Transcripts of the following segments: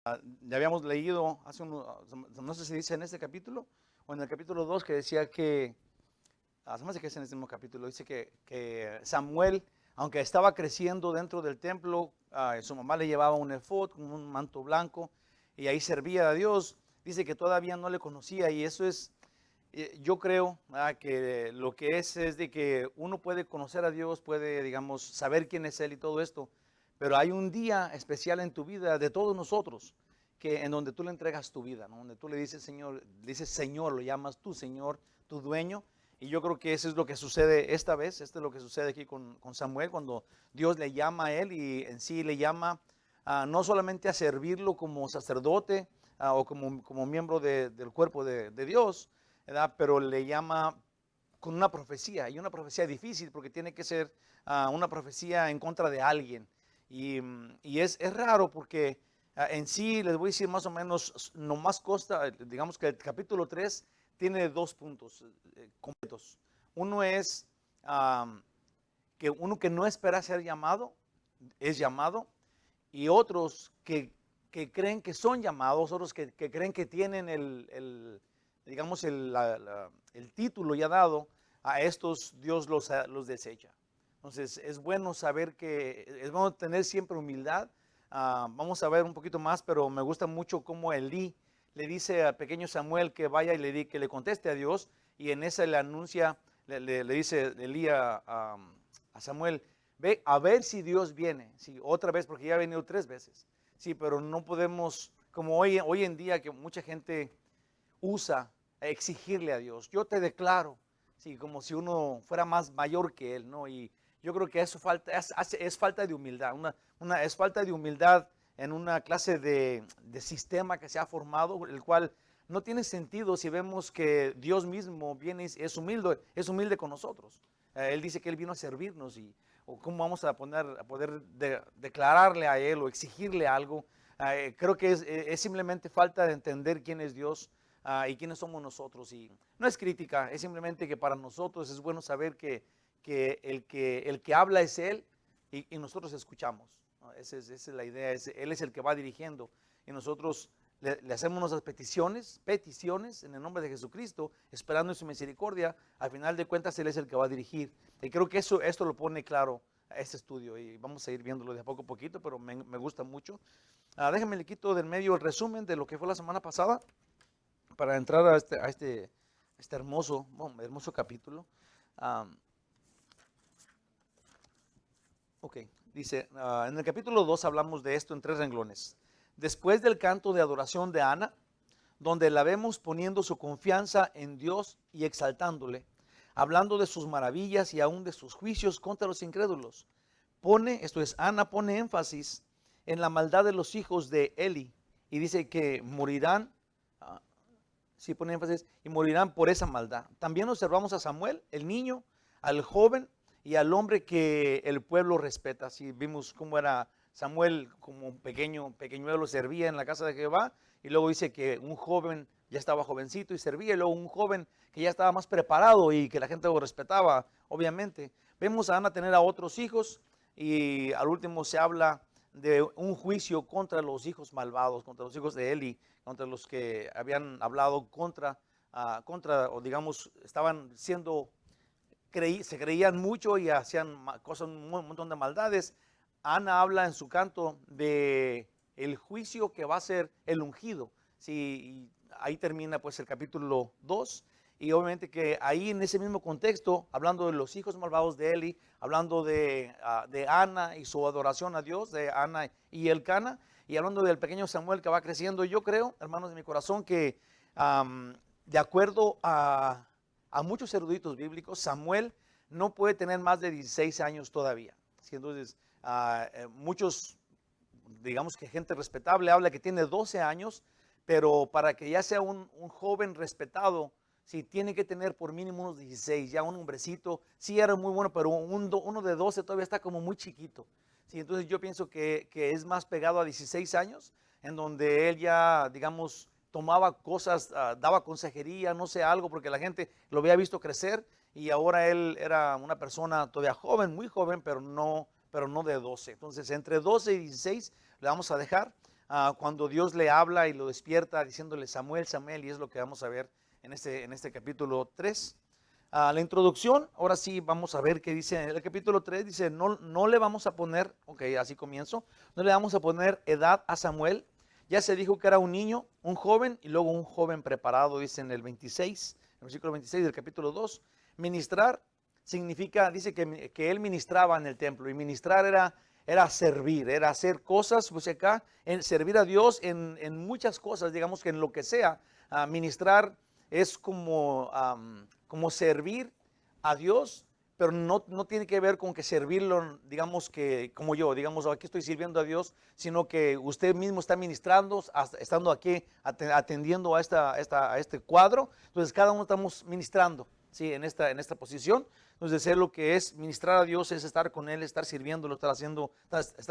Ya habíamos leído no sé si dice en este capítulo o en el capítulo 2 que decía que, se me hace que es en este mismo capítulo, dice que Samuel, aunque estaba creciendo dentro del templo, su mamá le llevaba un efod, como un manto blanco, y ahí servía a Dios. Dice que todavía no le conocía y eso es, yo creo que lo que es de que uno puede conocer a Dios, puede, digamos, saber quién es Él y todo esto, pero hay un día especial en tu vida de todos nosotros, que en donde tú le entregas tu vida, ¿no? Donde tú le dices Señor, lo llamas tú Señor, tu dueño, y yo creo que eso es lo que sucede esta vez, esto es lo que sucede aquí con Samuel, cuando Dios le llama a él y en sí le llama no solamente a servirlo como sacerdote o como miembro del cuerpo de Dios, ¿verdad? Pero le llama con una profecía, y una profecía difícil porque tiene que ser una profecía en contra de alguien. Y es raro porque en sí, les voy a decir más o menos, nomás consta, digamos que el capítulo 3 tiene dos puntos completos. Uno es que uno que no espera ser llamado, es llamado, y otros que creen que son llamados, otros que creen que tienen digamos, el título ya dado, a estos Dios los desecha. Entonces es bueno saber es bueno tener siempre humildad. Vamos a ver un poquito más, pero me gusta mucho cómo Elí le dice al pequeño Samuel que vaya y que le conteste a Dios, y en esa le anuncia, le dice Elí a Samuel, ve a ver si Dios viene, sí, otra vez, porque ya ha venido 3 veces, sí, pero no podemos, como hoy en día que mucha gente usa exigirle a Dios, yo te declaro, sí, como si uno fuera más mayor que él, ¿no? Y yo creo que eso es falta de humildad, es falta de humildad en una clase de sistema que se ha formado, el cual no tiene sentido si vemos que Dios mismo viene y es humilde con nosotros. Él dice que Él vino a servirnos o cómo vamos a poder declararle a Él o exigirle algo. Creo que es simplemente falta de entender quién es Dios y quiénes somos nosotros. Y no es crítica, es simplemente que para nosotros es bueno saber que el que habla es Él y nosotros escuchamos, ¿no? Esa es la idea, Él es el que va dirigiendo y nosotros le hacemos nuestras peticiones en el nombre de Jesucristo, esperando en su misericordia. Al final de cuentas, Él es el que va a dirigir. Y creo que esto lo pone claro a este estudio y vamos a ir viéndolo de a poco a poquito, pero me gusta mucho. Déjenme le quito del medio el resumen de lo que fue la semana pasada para entrar a este hermoso capítulo. Um, ok, dice, en el capítulo 2 hablamos de esto en 3 renglones. Después del canto de adoración de Ana, donde la vemos poniendo su confianza en Dios y exaltándole, hablando de sus maravillas y aún de sus juicios contra los incrédulos. Ana pone énfasis en la maldad de los hijos de Eli y dice que morirán, sí pone énfasis, y morirán por esa maldad. También observamos a Samuel, el niño, al joven y al hombre que el pueblo respeta. Así vimos cómo era Samuel como un pequeñuelo, servía en la casa de Jehová, y luego dice que un joven ya estaba jovencito y servía, y luego un joven que ya estaba más preparado y que la gente lo respetaba, obviamente. Vemos a Ana tener a otros hijos y al último se habla de un juicio contra los hijos malvados, contra los hijos de Eli, contra los que habían hablado o digamos, se creían mucho y hacían cosas, un montón de maldades. Ana habla en su canto de el juicio que va a ser el ungido. Sí, y ahí termina pues el capítulo 2. Y obviamente que ahí en ese mismo contexto, hablando de los hijos malvados de Eli, hablando de Ana y su adoración a Dios, de Ana y Elcana, y hablando del pequeño Samuel que va creciendo, yo creo, hermanos de mi corazón, que de acuerdo a muchos eruditos bíblicos, Samuel no puede tener más de 16 años todavía. ¿Sí? Entonces, muchos, digamos que gente respetable habla que tiene 12 años, pero para que ya sea un joven respetado, sí, tiene que tener por mínimo unos 16, ya un hombrecito, sí era muy bueno, pero uno de 12 todavía está como muy chiquito. Sí, entonces yo pienso que es más pegado a 16 años, en donde él ya, digamos, tomaba cosas, daba consejería, no sé, algo, porque la gente lo había visto crecer y ahora él era una persona todavía joven, muy joven, pero no de 12. Entonces, entre 12 y 16 le vamos a dejar. cuando Dios le habla y lo despierta diciéndole Samuel, Samuel, y es lo que vamos a ver en este capítulo 3. La introducción, ahora sí vamos a ver qué dice en el capítulo 3, dice, no le vamos a poner, ok, así comienzo, no le vamos a poner edad a Samuel, ya se dijo que era un niño, un joven y luego un joven preparado, dice en el 26, el versículo 26 del capítulo 2, ministrar significa, dice que él ministraba en el templo y ministrar era servir, era hacer cosas, pues acá, servir a Dios en muchas cosas, digamos que en lo que sea, ministrar es como servir a Dios, pero no tiene que ver con que servirlo, digamos que como yo, digamos aquí estoy sirviendo a Dios, sino que usted mismo está ministrando, estando aquí atendiendo a este cuadro, entonces cada uno estamos ministrando, ¿sí? en esta posición. Entonces, ser lo que es ministrar a Dios es estar con Él, estar sirviéndolo, estar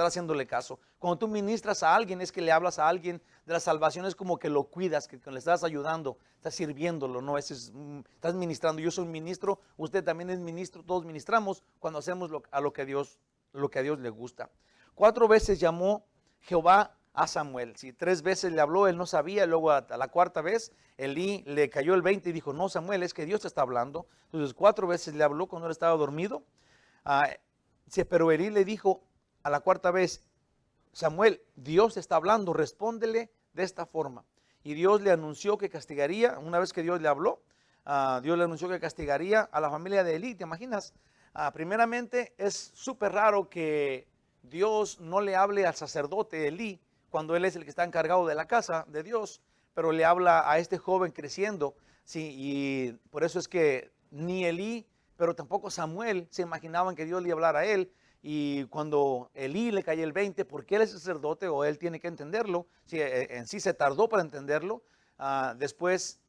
haciéndole caso. Cuando tú ministras a alguien, es que le hablas a alguien de la salvación, es como que lo cuidas, que le estás ayudando, estás sirviéndolo, ¿no? Estás ministrando. Yo soy un ministro, usted también es ministro, todos ministramos cuando hacemos lo que a Dios le gusta. 4 veces llamó Jehová a Samuel. Si 3 veces le habló, él no sabía, luego a la 4ª vez Elí le cayó el 20 y dijo, no Samuel, es que Dios te está hablando. Entonces 4 veces le habló cuando él estaba dormido. Pero Elí le dijo a la 4ª vez, Samuel, Dios te está hablando, respóndele de esta forma. Y Dios le anunció que castigaría, una vez que Dios le habló, Dios le anunció que castigaría a la familia de Elí. ¿Te imaginas? Primeramente es súper raro que Dios no le hable al sacerdote Elí cuando él es el que está encargado de la casa de Dios, pero le habla a este joven creciendo, sí, y por eso es que ni Elí, pero tampoco Samuel se imaginaban que Dios le hablara a él, y cuando Elí le cae el 20, porque él es sacerdote o él tiene que entenderlo, sí, en sí se tardó para entenderlo, después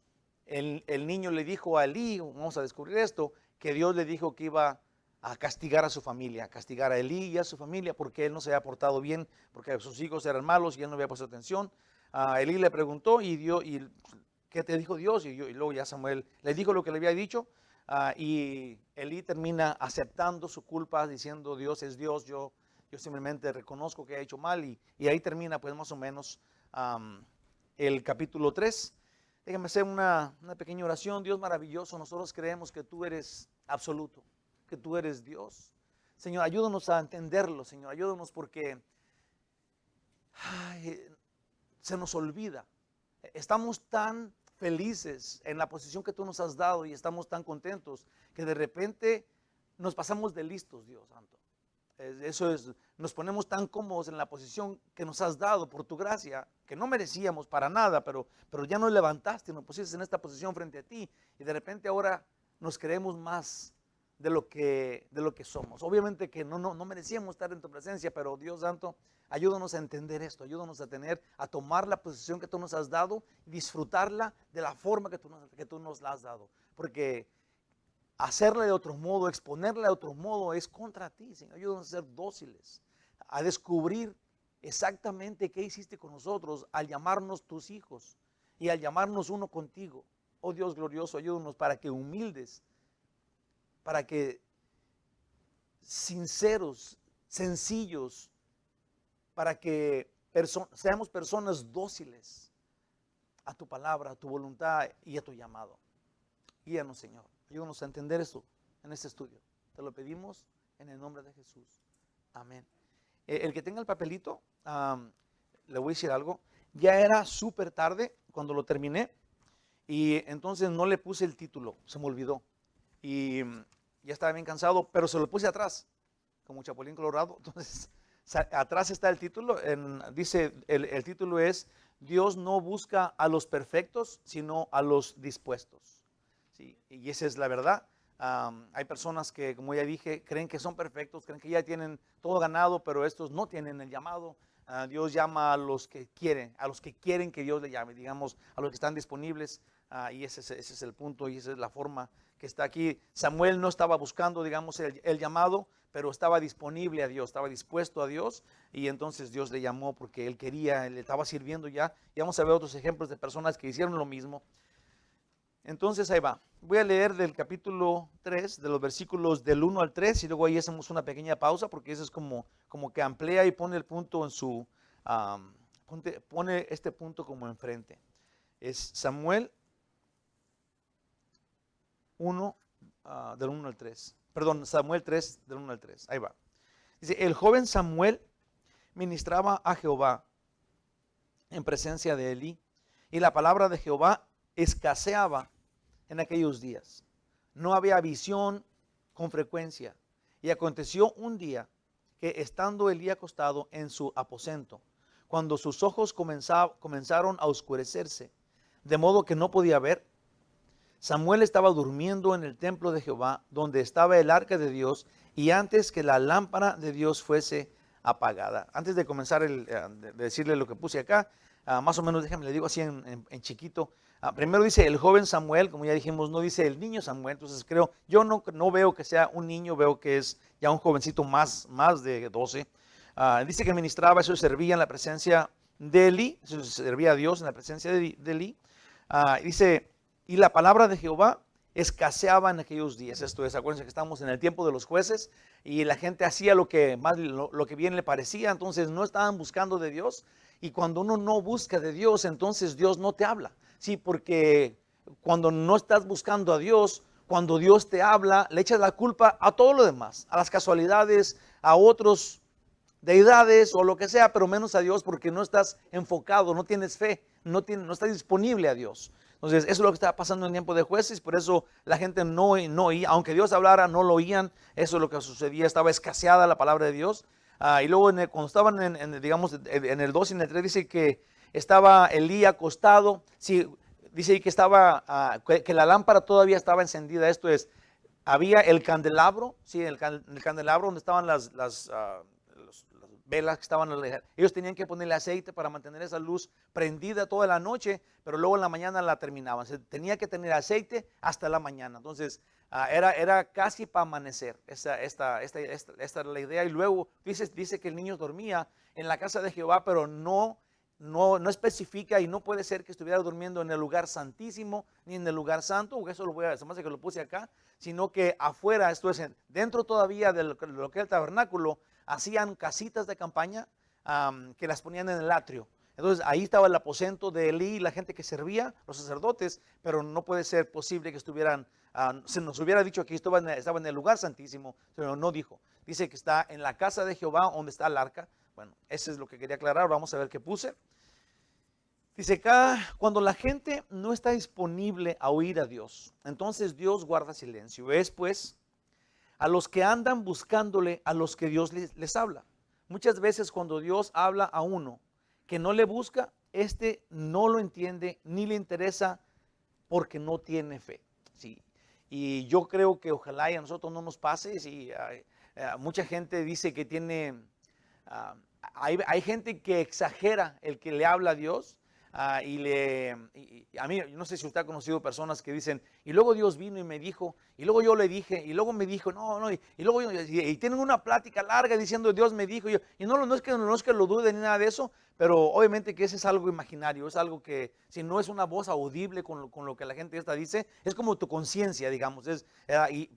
el niño le dijo a Elí, vamos a descubrir esto, que Dios le dijo que iba a castigar a su familia, a castigar a Elí y a su familia porque él no se había portado bien, porque sus hijos eran malos y él no había puesto atención. Elí le preguntó y ¿qué te dijo Dios? Y luego ya Samuel le dijo lo que le había dicho, y Elí termina aceptando su culpa diciendo Dios es Dios, yo simplemente reconozco que he hecho mal, y ahí termina pues más o menos el capítulo 3. Déjame hacer una pequeña oración. Dios maravilloso, nosotros creemos que tú eres absoluto, que tú eres Dios. Señor, ayúdanos a entenderlo, Señor, ayúdanos porque se nos olvida. Estamos tan felices en la posición que tú nos has dado y estamos tan contentos que de repente nos pasamos de listos, Dios Santo. Eso es, nos ponemos tan cómodos en la posición que nos has dado por tu gracia, que no merecíamos para nada, pero ya nos levantaste, nos pusiste en esta posición frente a ti, y de repente ahora nos creemos más de lo que somos. Obviamente que no merecíamos estar en tu presencia, pero Dios Santo, ayúdanos a entender esto, ayúdanos a tomar la posición que tú nos has dado y disfrutarla de la forma que tú nos la has dado, porque hacerla de otro modo, exponerla de otro modo es contra ti, Señor. Ayúdanos a ser dóciles, a descubrir exactamente qué hiciste con nosotros al llamarnos tus hijos y al llamarnos uno contigo. Oh Dios glorioso, ayúdanos para que humildes, para que sinceros, sencillos, para que seamos personas dóciles a tu palabra, a tu voluntad y a tu llamado. Guíanos, Señor. Ayúdanos a entender esto en este estudio. Te lo pedimos en el nombre de Jesús. Amén. El que tenga el papelito, le voy a decir algo. Ya era súper tarde cuando lo terminé y entonces no le puse el título, se me olvidó. Y ya estaba bien cansado, pero se lo puse atrás, como Chapulín Colorado. Entonces, atrás está el título. Dice, el título es Dios no busca a los perfectos, sino a los dispuestos. Sí, y esa es la verdad. Hay personas que, como ya dije, creen que son perfectos, creen que ya tienen todo ganado, pero estos no tienen el llamado. Dios llama a los que quieren que Dios le llame, digamos, a los que están disponibles, y ese es el punto y esa es la forma que está aquí. Samuel no estaba buscando, digamos, el llamado, pero estaba disponible a Dios, estaba dispuesto a Dios, y entonces Dios le llamó porque él quería, él le estaba sirviendo ya. Y vamos a ver otros ejemplos de personas que hicieron lo mismo. Entonces ahí va. Voy a leer del capítulo 3, de los versículos del 1 al 3, y luego ahí hacemos una pequeña pausa porque eso es como que amplía y pone el punto en su pone este punto como enfrente. Es Samuel 1, del 1 al 3. Perdón, Samuel 3, del 1 al 3. Ahí va. Dice, el joven Samuel ministraba a Jehová en presencia de Elí, y la palabra de Jehová escaseaba en aquellos días. No había visión con frecuencia. Y aconteció un día que estando Elí acostado en su aposento, cuando sus ojos comenzaron a oscurecerse, de modo que no podía ver, Samuel estaba durmiendo en el templo de Jehová, donde estaba el arca de Dios, y antes que la lámpara de Dios fuese apagada. Antes de comenzar de decirle lo que puse acá, más o menos déjame le digo así en chiquito. Primero dice el joven Samuel, como ya dijimos, no dice el niño Samuel. Entonces creo, yo no veo que sea un niño, veo que es ya un jovencito más de 12. Dice que ministraba, eso servía en la presencia de Elí, eso servía a Dios en la presencia de Elí. Dice, y la palabra de Jehová escaseaba en aquellos días. Esto es, acuérdense que estamos en el tiempo de los jueces y la gente hacía lo que bien le parecía, entonces no estaban buscando de Dios. Y cuando uno no busca de Dios, entonces Dios no te habla. Sí, porque cuando no estás buscando a Dios, cuando Dios te habla, le echas la culpa a todo lo demás, a las casualidades, a otros deidades o lo que sea, pero menos a Dios, porque no estás enfocado, no tienes fe, no estás disponible a Dios. Entonces, eso es lo que estaba pasando en el tiempo de jueces, por eso la gente no oía, aunque Dios hablara, no lo oían. Eso es lo que sucedía, estaba escaseada la palabra de Dios. Y luego cuando estaban digamos, en el 2 y en el 3 dice que estaba Elí acostado, sí, dice que estaba, que la lámpara todavía estaba encendida. Esto es, había el candelabro, sí, el candelabro donde estaban las velas que estaban, ellos tenían que ponerle aceite para mantener esa luz prendida toda la noche, pero luego en la mañana la terminaban. Se tenía que tener aceite hasta la mañana. Entonces era casi para amanecer. Esta era la idea. Y luego dice que el niño dormía en la casa de Jehová, pero no especifica, y no puede ser que estuviera durmiendo en el lugar santísimo ni en el lugar santo, porque eso se me hace que lo puse acá, sino que afuera, esto es, dentro todavía de lo que es el tabernáculo, hacían casitas de campaña que las ponían en el atrio. Entonces ahí estaba el aposento de Elí, la gente que servía, los sacerdotes, pero no puede ser posible que estuvieran, se nos hubiera dicho que estaba en el lugar santísimo, pero no dijo. Dice que está en la casa de Jehová, donde está el arca. Bueno, eso es lo que quería aclarar. Vamos a ver qué puse. Dice acá, cuando la gente no está disponible a oír a Dios, entonces Dios guarda silencio. Es pues a los que andan buscándole, a los que Dios les habla. Muchas veces cuando Dios habla a uno que no le busca, no lo entiende ni le interesa porque no tiene fe. Sí. Y yo creo que ojalá y a nosotros no nos pase. Sí, mucha gente dice que tiene, hay gente que exagera el que le habla a Dios. Y a mí, no sé si usted ha conocido personas que dicen, y luego Dios vino y me dijo, y luego yo le dije, y luego me dijo, no, y luego y tienen una plática larga diciendo Dios me dijo, y no es que lo dude ni nada de eso, pero obviamente que ese es algo imaginario, es algo que si no es una voz audible con lo que la gente dice, es como tu conciencia, digamos,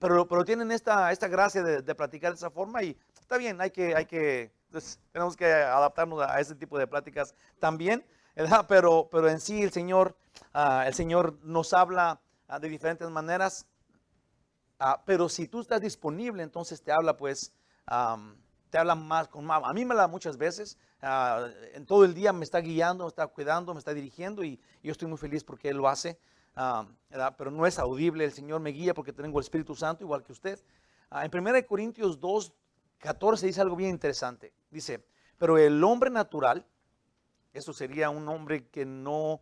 pero tienen esta gracia de platicar de esa forma, y está bien, entonces, tenemos que adaptarnos a ese tipo de pláticas también. ¿Verdad? Pero en sí el Señor nos habla de diferentes maneras, pero si tú estás disponible, entonces te habla te habla más, a mí me habla muchas veces, en todo el día me está guiando, me está cuidando, me está dirigiendo, y yo estoy muy feliz porque Él lo hace, pero no es audible. El Señor me guía porque tengo el Espíritu Santo igual que usted. En 1 Corintios 2:14 dice algo bien interesante. Dice, pero el hombre natural, eso sería un hombre que no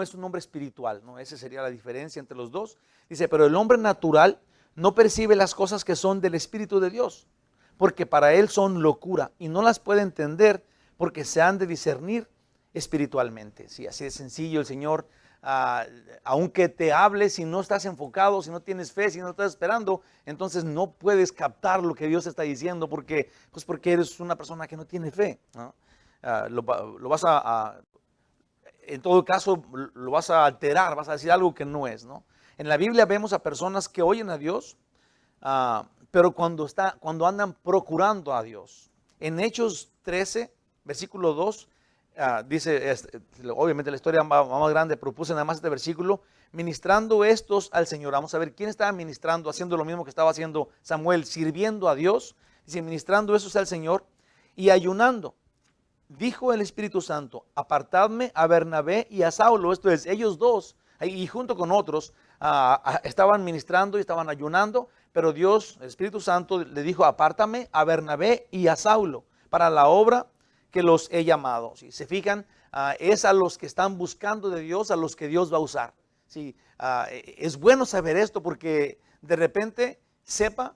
es un hombre espiritual, ¿no? Esa sería la diferencia entre los dos. Dice, pero el hombre natural no percibe las cosas que son del Espíritu de Dios, porque para él son locura y no las puede entender porque se han de discernir espiritualmente. Sí, así de sencillo. El Señor, aunque te hable, si no estás enfocado, si no tienes fe, si no estás esperando, entonces no puedes captar lo que Dios está diciendo porque eres una persona que no tiene fe, ¿no? Lo vas en todo caso, lo vas a alterar, vas a decir algo que no es, ¿no? En la Biblia vemos a personas que oyen a Dios, pero cuando andan procurando a Dios. En Hechos 13, versículo 2, dice, obviamente la historia va más grande, pero puse nada más este versículo, ministrando estos al Señor. Vamos a ver quién estaba ministrando, haciendo lo mismo que estaba haciendo Samuel, sirviendo a Dios, dice, ministrando estos al Señor y ayunando. Dijo el Espíritu Santo, apartadme a Bernabé y a Saulo. Esto es, ellos dos, y junto con otros, estaban ministrando y estaban ayunando, pero Dios, el Espíritu Santo, le dijo, apártame a Bernabé y a Saulo para la obra que los he llamado. Si se fijan, es a los que están buscando de Dios, a los que Dios va a usar. Sí, es bueno saber esto porque de repente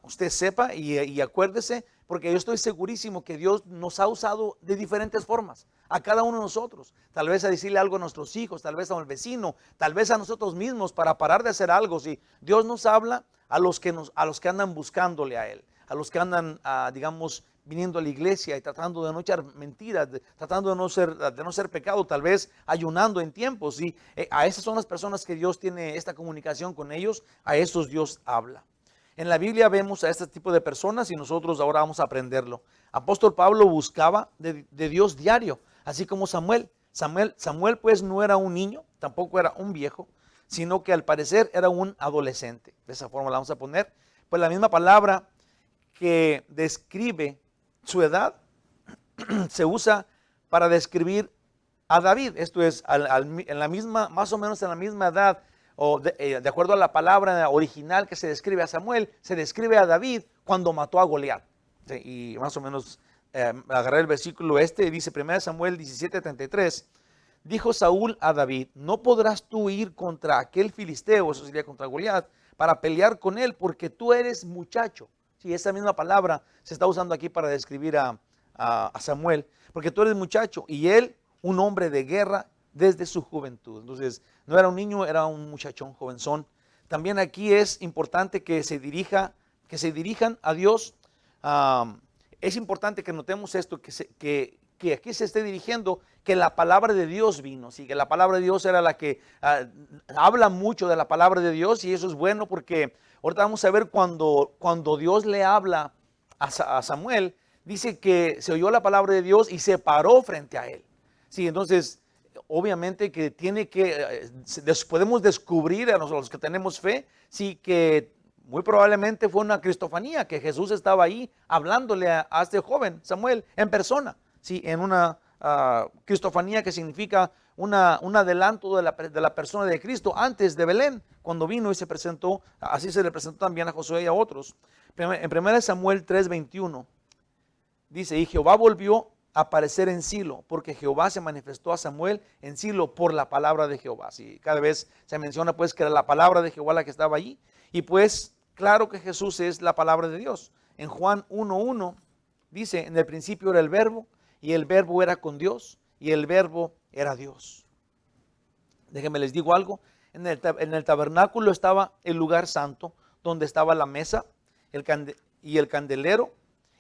usted sepa y acuérdese, porque yo estoy segurísimo que Dios nos ha usado de diferentes formas, a cada uno de nosotros. Tal vez a decirle algo a nuestros hijos, tal vez a un vecino, tal vez a nosotros mismos para parar de hacer algo. Sí, Dios nos habla a los que andan buscándole a Él, a los que andan, digamos, viniendo a la iglesia y tratando de no echar mentiras, tratando de no ser pecado, tal vez ayunando en tiempos. Y a esas son las personas que Dios tiene esta comunicación con ellos, a esos Dios habla. En la Biblia vemos a este tipo de personas y nosotros ahora vamos a aprenderlo. Apóstol Pablo buscaba de Dios diario, así como Samuel. Samuel pues no era un niño, tampoco era un viejo, sino que al parecer era un adolescente. De esa forma la vamos a poner. Pues la misma palabra que describe su edad se usa para describir a David. Esto es, en la misma, más o menos en la misma edad, o de acuerdo a la palabra original que se describe a Samuel, se describe a David cuando mató a Goliat. Sí, y más o menos agarré el versículo y dice 1 Samuel 17:33. Dijo Saúl a David, no podrás tú ir contra aquel filisteo, eso sería contra Goliat, para pelear con él, porque tú eres muchacho. Sí, esa misma palabra se está usando aquí para describir a Samuel, porque tú eres muchacho y él un hombre de guerra desde su juventud. Entonces, no era un niño, era un muchachón, jovenzón. También aquí es importante que se dirijan a Dios. Es importante que notemos esto, que aquí se esté dirigiendo, que la palabra de Dios vino, ¿sí? Que la palabra de Dios era la que habla mucho de la palabra de Dios, y eso es bueno porque ahorita vamos a ver cuando Dios le habla a Samuel, dice que se oyó la palabra de Dios y se paró frente a él. Sí, entonces, obviamente que podemos descubrir a nosotros los que tenemos fe, sí, que muy probablemente fue una cristofanía, que Jesús estaba ahí hablándole a este joven Samuel en persona, sí, en una cristofanía que significa un adelanto de la persona de Cristo antes de Belén, cuando vino y se presentó. Así se le presentó también a Josué y a otros. En 1 Samuel 3:21 dice, y Jehová volvió a aparecer en Silo, porque Jehová se manifestó a Samuel en Silo por la palabra de Jehová. Sí, cada vez se menciona pues que era la palabra de Jehová la que estaba allí, y pues claro que Jesús es la palabra de Dios. En Juan 1:1 dice, en el principio era el verbo, y el verbo era con Dios, y el verbo era Dios. Déjenme les digo algo, en el tabernáculo estaba el lugar santo, donde estaba la mesa y el candelero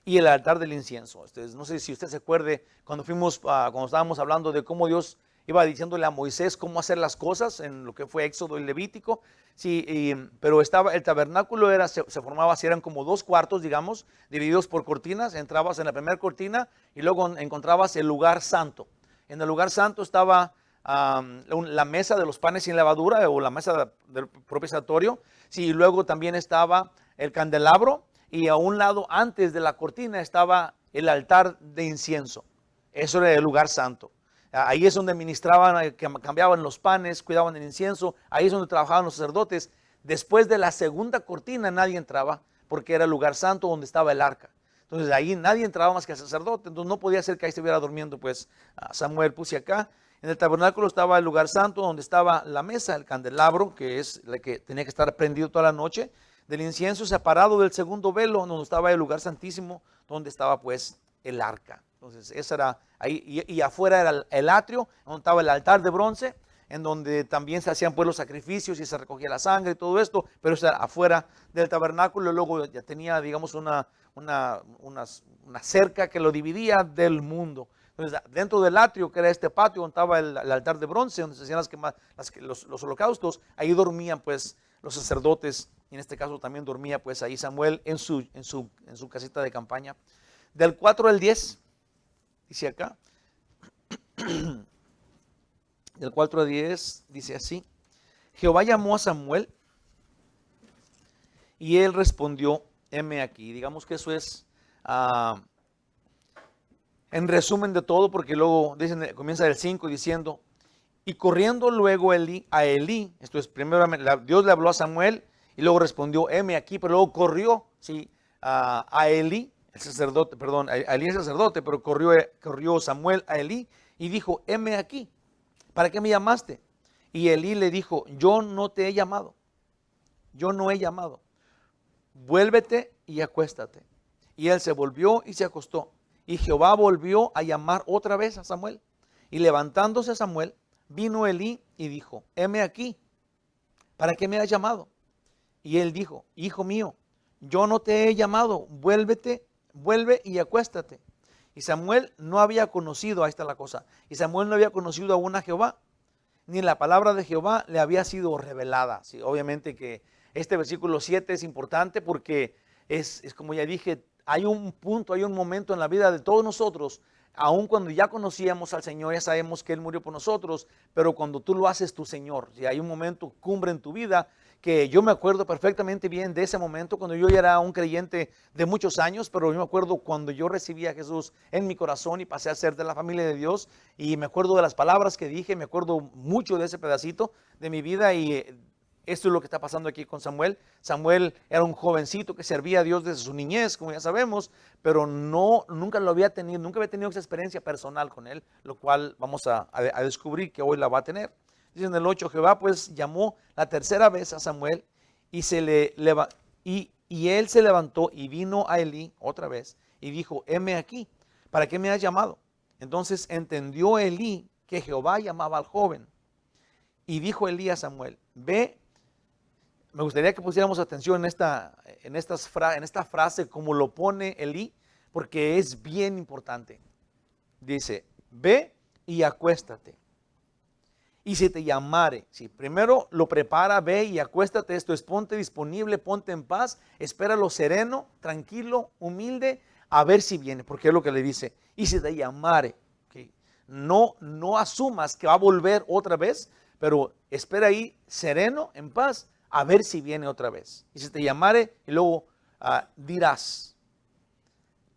y el altar del incienso. Entonces, no sé si usted se acuerde cuando estábamos hablando de cómo Dios iba diciéndole a Moisés cómo hacer las cosas en lo que fue Éxodo y Levítico. Sí, pero el tabernáculo se formaba así, eran como 2 cuartos, digamos, divididos por cortinas. Entrabas en la primera cortina y luego encontrabas el lugar santo. En el lugar santo estaba la mesa de los panes sin levadura, o la mesa del propiciatorio. Sí, y luego también estaba el candelabro, y a un lado antes de la cortina estaba el altar de incienso. Eso era el lugar santo. Ahí es donde ministraban, cambiaban los panes, cuidaban el incienso. Ahí es donde trabajaban los sacerdotes. Después de la segunda cortina nadie entraba, porque era el lugar santo donde estaba el arca. Entonces ahí nadie entraba más que el sacerdote. Entonces no podía ser que ahí estuviera durmiendo pues Samuel. Puse acá. En el tabernáculo estaba el lugar santo, donde estaba la mesa, el candelabro, que es la que tenía que estar prendido toda la noche, del incienso, separado del segundo velo, donde estaba el lugar santísimo, donde estaba pues el arca. Entonces esa era ahí, y afuera era el atrio, donde estaba el altar de bronce, en donde también se hacían pues los sacrificios y se recogía la sangre y todo esto, pero eso era afuera del tabernáculo. Luego ya tenía, digamos, una cerca que lo dividía del mundo. Entonces, dentro del atrio, que era este patio donde estaba el altar de bronce, donde se hacían los holocaustos, ahí dormían pues los sacerdotes, y en este caso también dormía pues ahí Samuel en su casita de campaña. Del 4 al 10, dice acá, del 4 a 10, dice así: Jehová llamó a Samuel y él respondió, heme aquí. Digamos que eso es en resumen de todo, porque luego comienza el 5 diciendo, y corriendo luego a Elí, esto es, primero Dios le habló a Samuel y luego respondió, heme aquí, pero luego corrió, ¿sí? A Elí, el sacerdote, perdón, a Elí el sacerdote, pero corrió Samuel a Elí y dijo, heme aquí, ¿para qué me llamaste? Y Elí le dijo, yo no te he llamado, yo no he llamado, vuélvete y acuéstate. Y él se volvió y se acostó. Y Jehová volvió a llamar otra vez a Samuel. Y levantándose Samuel, vino Elí y dijo, heme aquí, ¿para qué me has llamado? Y él dijo, hijo mío, yo no te he llamado, vuelve y acuéstate. Y Samuel no había conocido, ahí está la cosa, y Samuel no había conocido aún a Jehová, ni la palabra de Jehová le había sido revelada. Sí, obviamente que este versículo 7 es importante porque es como ya dije, hay un punto, hay un momento en la vida de todos nosotros, aun cuando ya conocíamos al Señor, ya sabemos que Él murió por nosotros, pero cuando tú lo haces tu Señor, si hay un momento cumbre en tu vida, que yo me acuerdo perfectamente bien de ese momento, cuando yo ya era un creyente de muchos años, pero yo me acuerdo cuando yo recibí a Jesús en mi corazón y pasé a ser de la familia de Dios, y me acuerdo de las palabras que dije, me acuerdo mucho de ese pedacito de mi vida, y esto es lo que está pasando aquí con Samuel. Samuel era un jovencito que servía a Dios desde su niñez, como ya sabemos, pero nunca había tenido esa experiencia personal con él, lo cual vamos a descubrir que hoy la va a tener. Dice en el 8, Jehová pues llamó la tercera vez a Samuel y él se levantó y vino a Elí otra vez y dijo, heme aquí, ¿para qué me has llamado? Entonces entendió Elí que Jehová llamaba al joven. Y dijo Elí a Samuel, ve. Me gustaría que pusiéramos atención en esta frase como lo pone Elí, porque es bien importante. Dice, ve y acuéstate. Y si te llamare, si primero lo prepara, ve y acuéstate, esto es, ponte disponible, ponte en paz, espéralo sereno, tranquilo, humilde, a ver si viene, porque es lo que le dice. Y si te llamare, ¿okay? No asumas que va a volver otra vez, pero espera ahí sereno, en paz, a ver si viene otra vez. Y si te llamare, y luego dirás,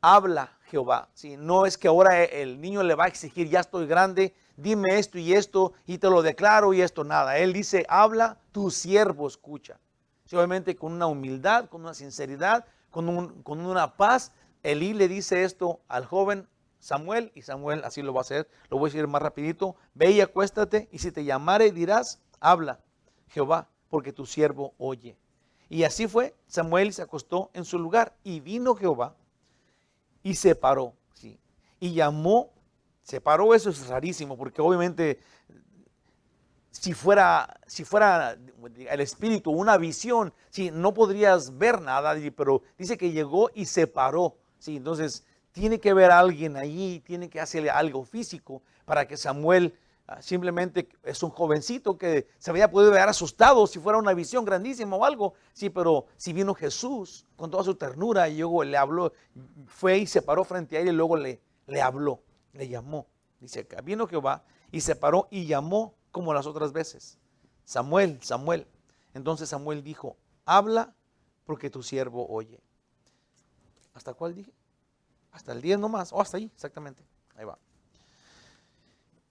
habla Jehová. ¿Sí? No es que ahora el niño le va a exigir, ya estoy grande, dime esto y te lo declaro y esto, nada. Él dice, habla, tu siervo escucha. Sí, obviamente con una humildad, con una sinceridad, con una paz. Elí le dice esto al joven Samuel, y Samuel así lo va a hacer. Lo voy a decir más rapidito. Ve y acuéstate, y si te llamare dirás, habla Jehová, porque tu siervo oye. Y así fue, Samuel se acostó en su lugar, y vino Jehová y se paró, ¿sí? Y llamó, se paró, eso es rarísimo, porque obviamente si fuera el espíritu, una visión, ¿sí? No podrías ver nada, pero dice que llegó y se paró, ¿sí? Entonces tiene que ver a alguien allí, tiene que hacerle algo físico para que Samuel simplemente es un jovencito que se había podido ver asustado si fuera una visión grandísima o algo, sí, pero si vino Jesús con toda su ternura y luego le habló, fue y se paró frente a él y luego le habló, le llamó. Dice acá, vino Jehová y se paró y llamó como las otras veces, Samuel, Samuel. Entonces Samuel dijo, habla porque tu siervo oye. ¿Hasta cuál dije? Hasta el 10 nomás, o hasta ahí, exactamente, ahí va.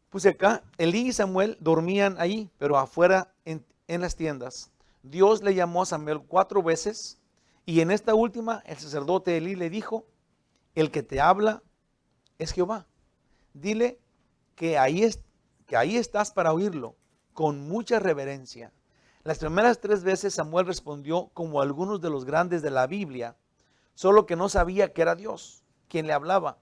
Pues acá, Elí y Samuel dormían ahí, pero afuera en las tiendas. Dios le llamó a Samuel 4 veces y en esta última el sacerdote Elí le dijo, el que te habla es Jehová. Dile que ahí estás para oírlo con mucha reverencia. Las primeras 3 veces Samuel respondió como algunos de los grandes de la Biblia, solo que no sabía que era Dios quien le hablaba.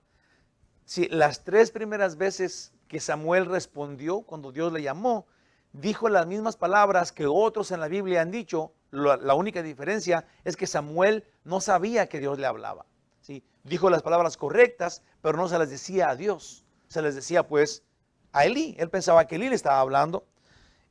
Sí, las 3 primeras veces que Samuel respondió cuando Dios le llamó, dijo las mismas palabras que otros en la Biblia han dicho. La única diferencia es que Samuel no sabía que Dios le hablaba, ¿sí? Dijo las palabras correctas, pero no se las decía a Dios, se les decía pues a Elí. Él pensaba que Elí le estaba hablando.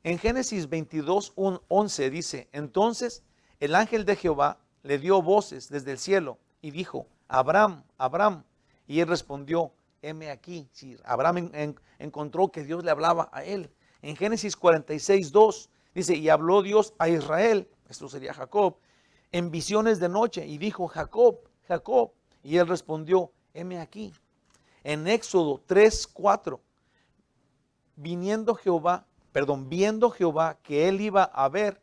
En Génesis 22:11 dice, entonces el ángel de Jehová le dio voces desde el cielo y dijo, Abraham, Abraham. Y él respondió, heme aquí. Si Abraham encontró que Dios le hablaba a él. En Génesis 46:2 dice, y habló Dios a Israel, esto sería Jacob, en visiones de noche, y dijo, Jacob, Jacob, y él respondió, heme aquí. En Éxodo 3:4, viendo Jehová que él iba a ver,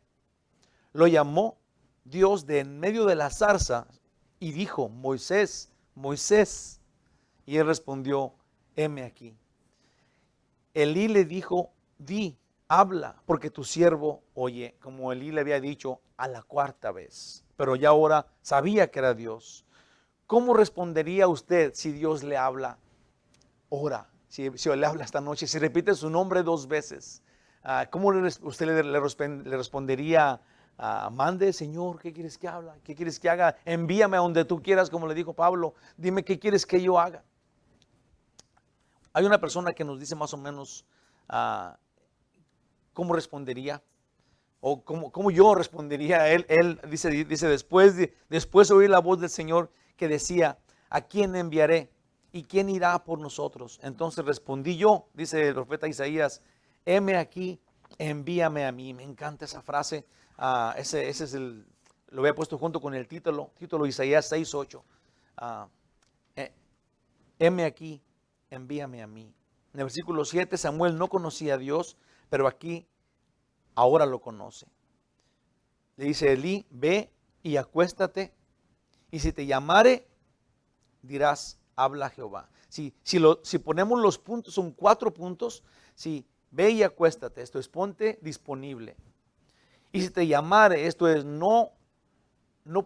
lo llamó Dios de en medio de la zarza y dijo, Moisés, Moisés. Y él respondió, heme aquí. Elí le dijo, di, habla, porque tu siervo oye, como Elí le había dicho a la cuarta vez. Pero ya ahora sabía que era Dios. ¿Cómo respondería usted si Dios le habla? Ora. Si le habla esta noche, si repite su nombre 2 veces, ¿cómo usted le respondería? Mande, Señor, ¿qué quieres que habla? ¿Qué quieres que haga? Envíame a donde tú quieras, como le dijo Pablo. Dime qué quieres que yo haga. Hay una persona que nos dice más o menos cómo respondería o cómo yo respondería a él. Él dice después oí la voz del Señor que decía, ¿a quién enviaré? ¿Y quién irá por nosotros? Entonces respondí yo, dice el profeta Isaías, heme aquí, envíame a mí. Me encanta esa frase. Ese es lo había puesto junto con el título Isaías 6:8. Heme aquí, envíame a mí. En el versículo 7, Samuel no conocía a Dios, pero aquí ahora lo conoce. Le dice Elí, ve y acuéstate, y si te llamare, dirás, habla Jehová. Si ponemos los puntos, son 4 puntos. Si ve y acuéstate, esto es ponte disponible. Y si te llamare, esto es no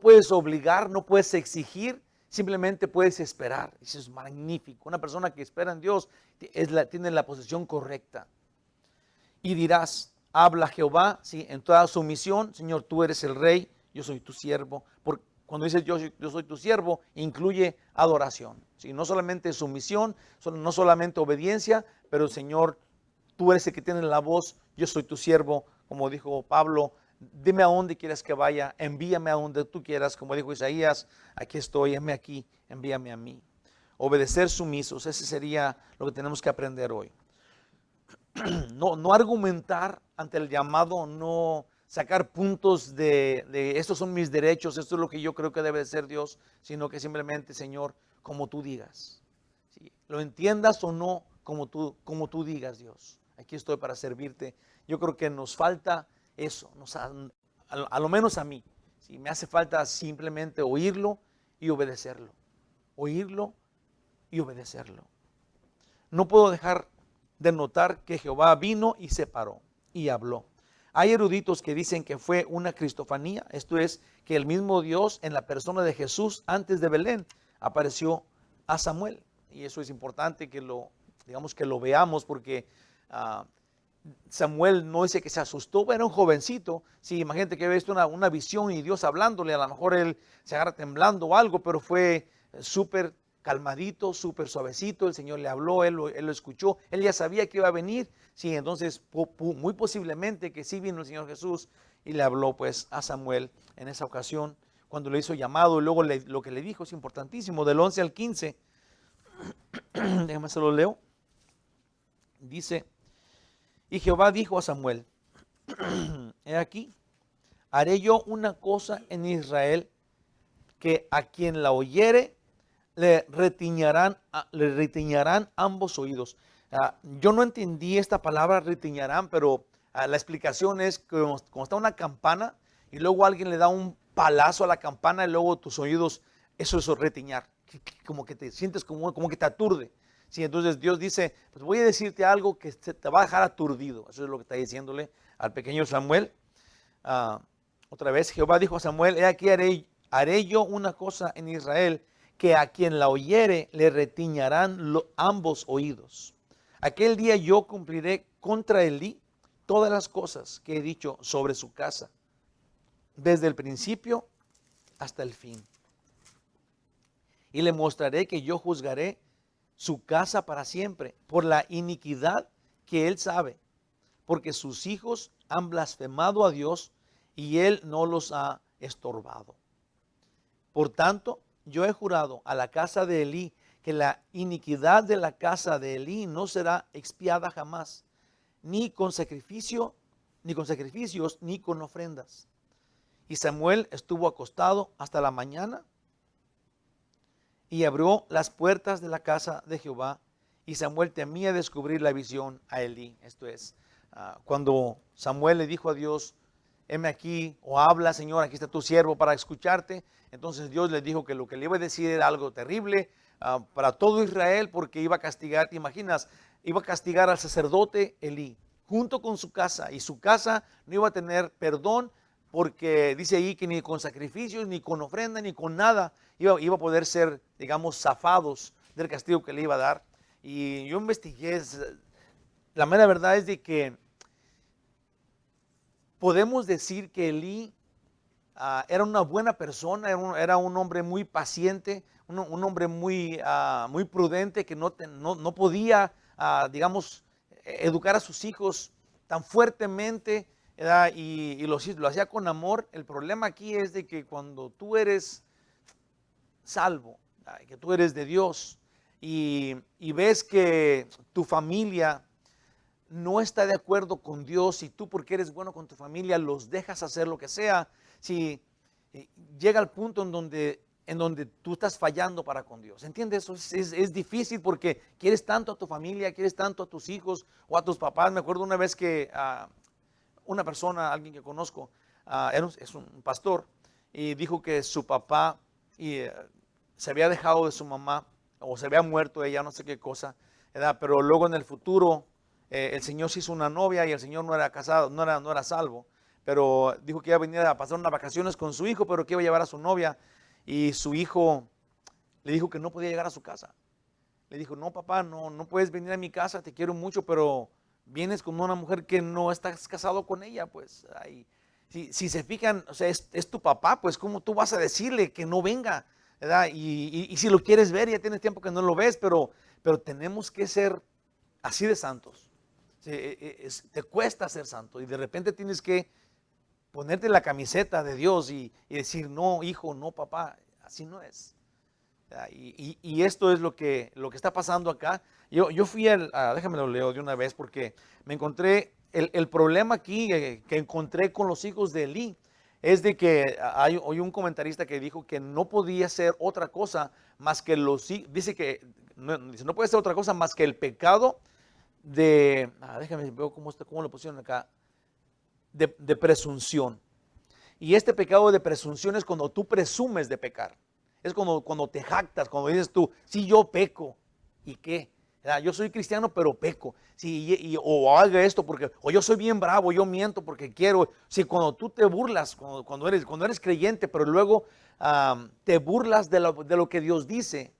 puedes obligar, no puedes exigir, simplemente puedes esperar. Eso es magnífico. Una persona que espera en Dios tiene la posición correcta. Y dirás, habla Jehová, ¿sí? En toda sumisión, Señor, tú eres el rey, yo soy tu siervo. Cuando dices yo soy tu siervo, incluye adoración. ¿Sí? No solamente sumisión, no solamente obediencia, pero Señor, tú eres el que tiene la voz, yo soy tu siervo, como dijo Pablo, dime a dónde quieres que vaya, envíame a donde tú quieras, como dijo Isaías, aquí estoy, heme aquí, envíame a mí. Obedecer sumisos, ese sería lo que tenemos que aprender hoy. No argumentar ante el llamado, no sacar puntos de estos son mis derechos, esto es lo que yo creo que debe de ser Dios, sino que simplemente, Señor, como tú digas. ¿Sí? Lo entiendas o no, como tú digas, Dios. Aquí estoy para servirte. Yo creo que nos falta eso, a lo menos a mí. ¿Sí? Me hace falta simplemente oírlo y obedecerlo. Oírlo y obedecerlo. No puedo dejar de notar que Jehová vino y se paró y habló. Hay eruditos que dicen que fue una cristofanía, esto es, que el mismo Dios en la persona de Jesús antes de Belén apareció a Samuel. Y eso es importante que lo veamos porque Samuel no dice que se asustó, era un jovencito. Sí, imagínate que ves una visión y Dios hablándole, a lo mejor él se agarra temblando o algo, pero fue súper calmadito, súper suavecito. El Señor le habló, él lo escuchó, él ya sabía que iba a venir. Sí, entonces muy posiblemente que sí vino el Señor Jesús y le habló pues a Samuel en esa ocasión cuando le hizo llamado. Y luego lo que le dijo es importantísimo, del 11 al 15. Déjame se lo leo. Dice, y Jehová dijo a Samuel, he aquí, haré yo una cosa en Israel que a quien la oyere le retiñarán ambos oídos. Yo no entendí esta palabra retiñarán, pero la explicación es que como está una campana y luego alguien le da un palazo a la campana y luego tus oídos, eso es retiñar, como que te sientes como que te aturde. Sí, entonces Dios dice, pues voy a decirte algo que te va a dejar aturdido. Eso es lo que está diciéndole al pequeño Samuel. Otra vez Jehová dijo a Samuel, he aquí haré yo una cosa en Israel que a quien la oyere le retiñarán ambos oídos. Aquel día yo cumpliré contra Elí todas las cosas que he dicho sobre su casa, desde el principio hasta el fin. Y le mostraré que yo juzgaré su casa para siempre por la iniquidad que él sabe, porque sus hijos han blasfemado a Dios y él no los ha estorbado. Por tanto, yo he jurado a la casa de Elí que la iniquidad de la casa de Elí no será expiada jamás, ni con sacrificios, ni con ofrendas. Y Samuel estuvo acostado hasta la mañana y abrió las puertas de la casa de Jehová. Y Samuel temía descubrir la visión a Elí. Esto es, cuando Samuel le dijo a Dios, heme aquí, o habla, Señor, aquí está tu siervo para escucharte. Entonces Dios le dijo que lo que le iba a decir era algo terrible para todo Israel, porque iba a castigar, ¿te imaginas? Iba a castigar al sacerdote Elí, junto con su casa, y su casa no iba a tener perdón, porque dice ahí que ni con sacrificios, ni con ofrenda, ni con nada iba a poder ser, digamos, zafados del castigo que le iba a dar. Y yo investigué, la mera verdad es de que podemos decir que Elí era una buena persona, era un hombre muy paciente, un hombre muy prudente, que no podía, digamos, educar a sus hijos tan fuertemente, ¿verdad? Y lo hacía con amor. El problema aquí es de que cuando tú eres salvo, que tú eres de Dios, y ves que tu familia no está de acuerdo con Dios, y tú, porque eres bueno con tu familia, los dejas hacer lo que sea, si llega al punto en donde tú estás fallando para con Dios. ¿Entiendes? Eso es difícil, porque quieres tanto a tu familia, quieres tanto a tus hijos o a tus papás. Me acuerdo una vez que una persona, alguien que conozco, es un pastor, y dijo que su papá se había dejado de su mamá, o se había muerto ella, no sé qué cosa, ¿verdad? Pero luego en el futuro el Señor se hizo una novia, y el Señor no era casado, no era salvo, pero dijo que iba a venir a pasar unas vacaciones con su hijo, pero que iba a llevar a su novia, y su hijo le dijo que no podía llegar a su casa. Le dijo, no, papá, no puedes venir a mi casa, te quiero mucho, pero vienes con una mujer que no estás casado con ella. Pues ahí, si se fijan, o sea, es tu papá, pues ¿cómo tú vas a decirle que no venga, ¿verdad? Y si lo quieres ver, ya tienes tiempo que no lo ves, pero tenemos que ser así de santos. Te cuesta ser santo, y de repente tienes que ponerte la camiseta de Dios y decir, no, hijo, no, papá, así no es. Y esto es lo que está pasando acá. Yo fui déjame lo leo de una vez, porque me encontré, el problema aquí que encontré con los hijos de Elí, es de que hay un comentarista que dijo que no podía ser otra cosa más que dice que no puede ser otra cosa más que el pecado déjame ver cómo lo pusieron acá, de presunción. Y este pecado de presunción es cuando tú presumes de pecar. Es cuando te jactas, cuando dices tú, sí, yo peco. ¿Y qué? Yo soy cristiano, pero peco. Sí, o haga esto porque, o yo soy bien bravo, yo miento porque quiero. Sí, cuando tú te burlas, cuando eres creyente, pero luego te burlas de lo que Dios dice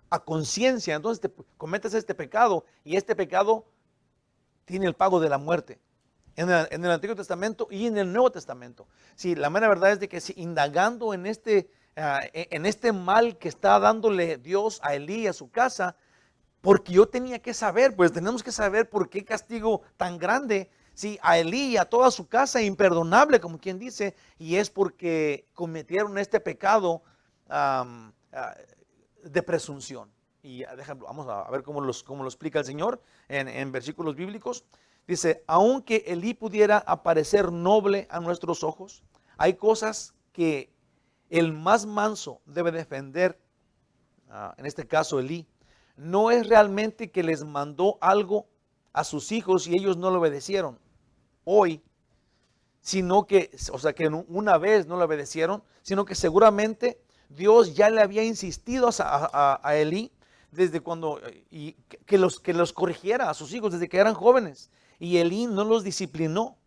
a conciencia, entonces te cometes este pecado, y este pecado tiene el pago de la muerte. En el Antiguo Testamento y en el Nuevo Testamento. Sí, la mera verdad es de que indagando en este mal que está dándole Dios a Elí y a su casa, porque yo tenía que saber, pues tenemos que saber por qué castigo tan grande, sí, a Elí y a toda su casa, imperdonable, como quien dice, y es porque cometieron este pecado de presunción. Y vamos a ver cómo lo explica el Señor en versículos bíblicos. Dice, aunque Elí pudiera aparecer noble a nuestros ojos, hay cosas que el más manso debe defender. En este caso Elí, no es realmente que les mandó algo a sus hijos y ellos no lo obedecieron hoy, sino que, o sea, que una vez no lo obedecieron, sino que seguramente Dios ya le había insistido a Elí desde cuando, y que los corrigiera a sus hijos desde que eran jóvenes, y Elí no los disciplinó.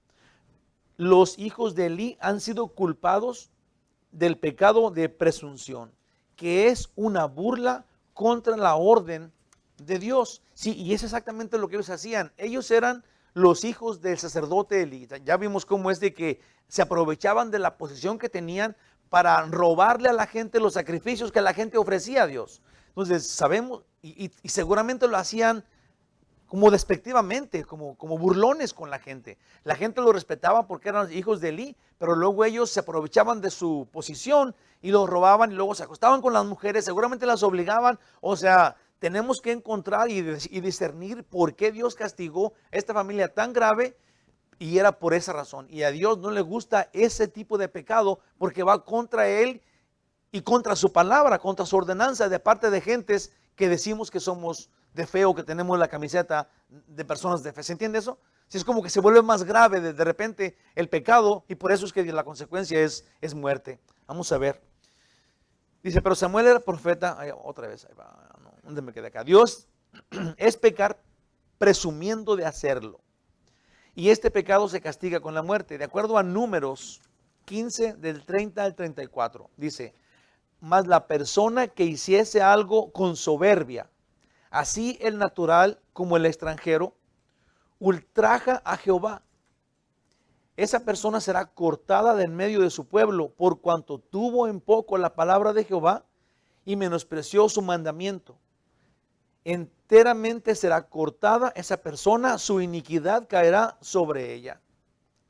Los hijos de Elí han sido culpados del pecado de presunción, que es una burla contra la orden de Dios. Sí, y es exactamente lo que ellos hacían. Ellos eran los hijos del sacerdote Elí. Ya vimos cómo es de que se aprovechaban de la posición que tenían para robarle a la gente los sacrificios que la gente ofrecía a Dios. Entonces sabemos, y seguramente lo hacían como despectivamente, como burlones con la gente. La gente lo respetaba porque eran hijos de Elí, pero luego ellos se aprovechaban de su posición y los robaban, y luego se acostaban con las mujeres, seguramente las obligaban, o sea, tenemos que encontrar y discernir por qué Dios castigó a esta familia tan grave, y era por esa razón. Y a Dios no le gusta ese tipo de pecado porque va contra Él y contra su palabra, contra su ordenanza de parte de gentes que decimos que somos de fe o que tenemos la camiseta de personas de fe. ¿Se entiende eso? Si es como que se vuelve más grave de repente el pecado, y por eso es que la consecuencia es muerte. Vamos a ver. Dice, pero Samuel era profeta. Ay, otra vez, ahí va, no, ¿dónde me quedé acá? Dios es pecar presumiendo de hacerlo. Y este pecado se castiga con la muerte. De acuerdo a Números 15, del 30 al 34, dice, mas la persona que hiciese algo con soberbia, así el natural como el extranjero, ultraja a Jehová. Esa persona será cortada de en medio de su pueblo, por cuanto tuvo en poco la palabra de Jehová y menospreció su mandamiento. Enteramente será cortada esa persona, su iniquidad caerá sobre ella.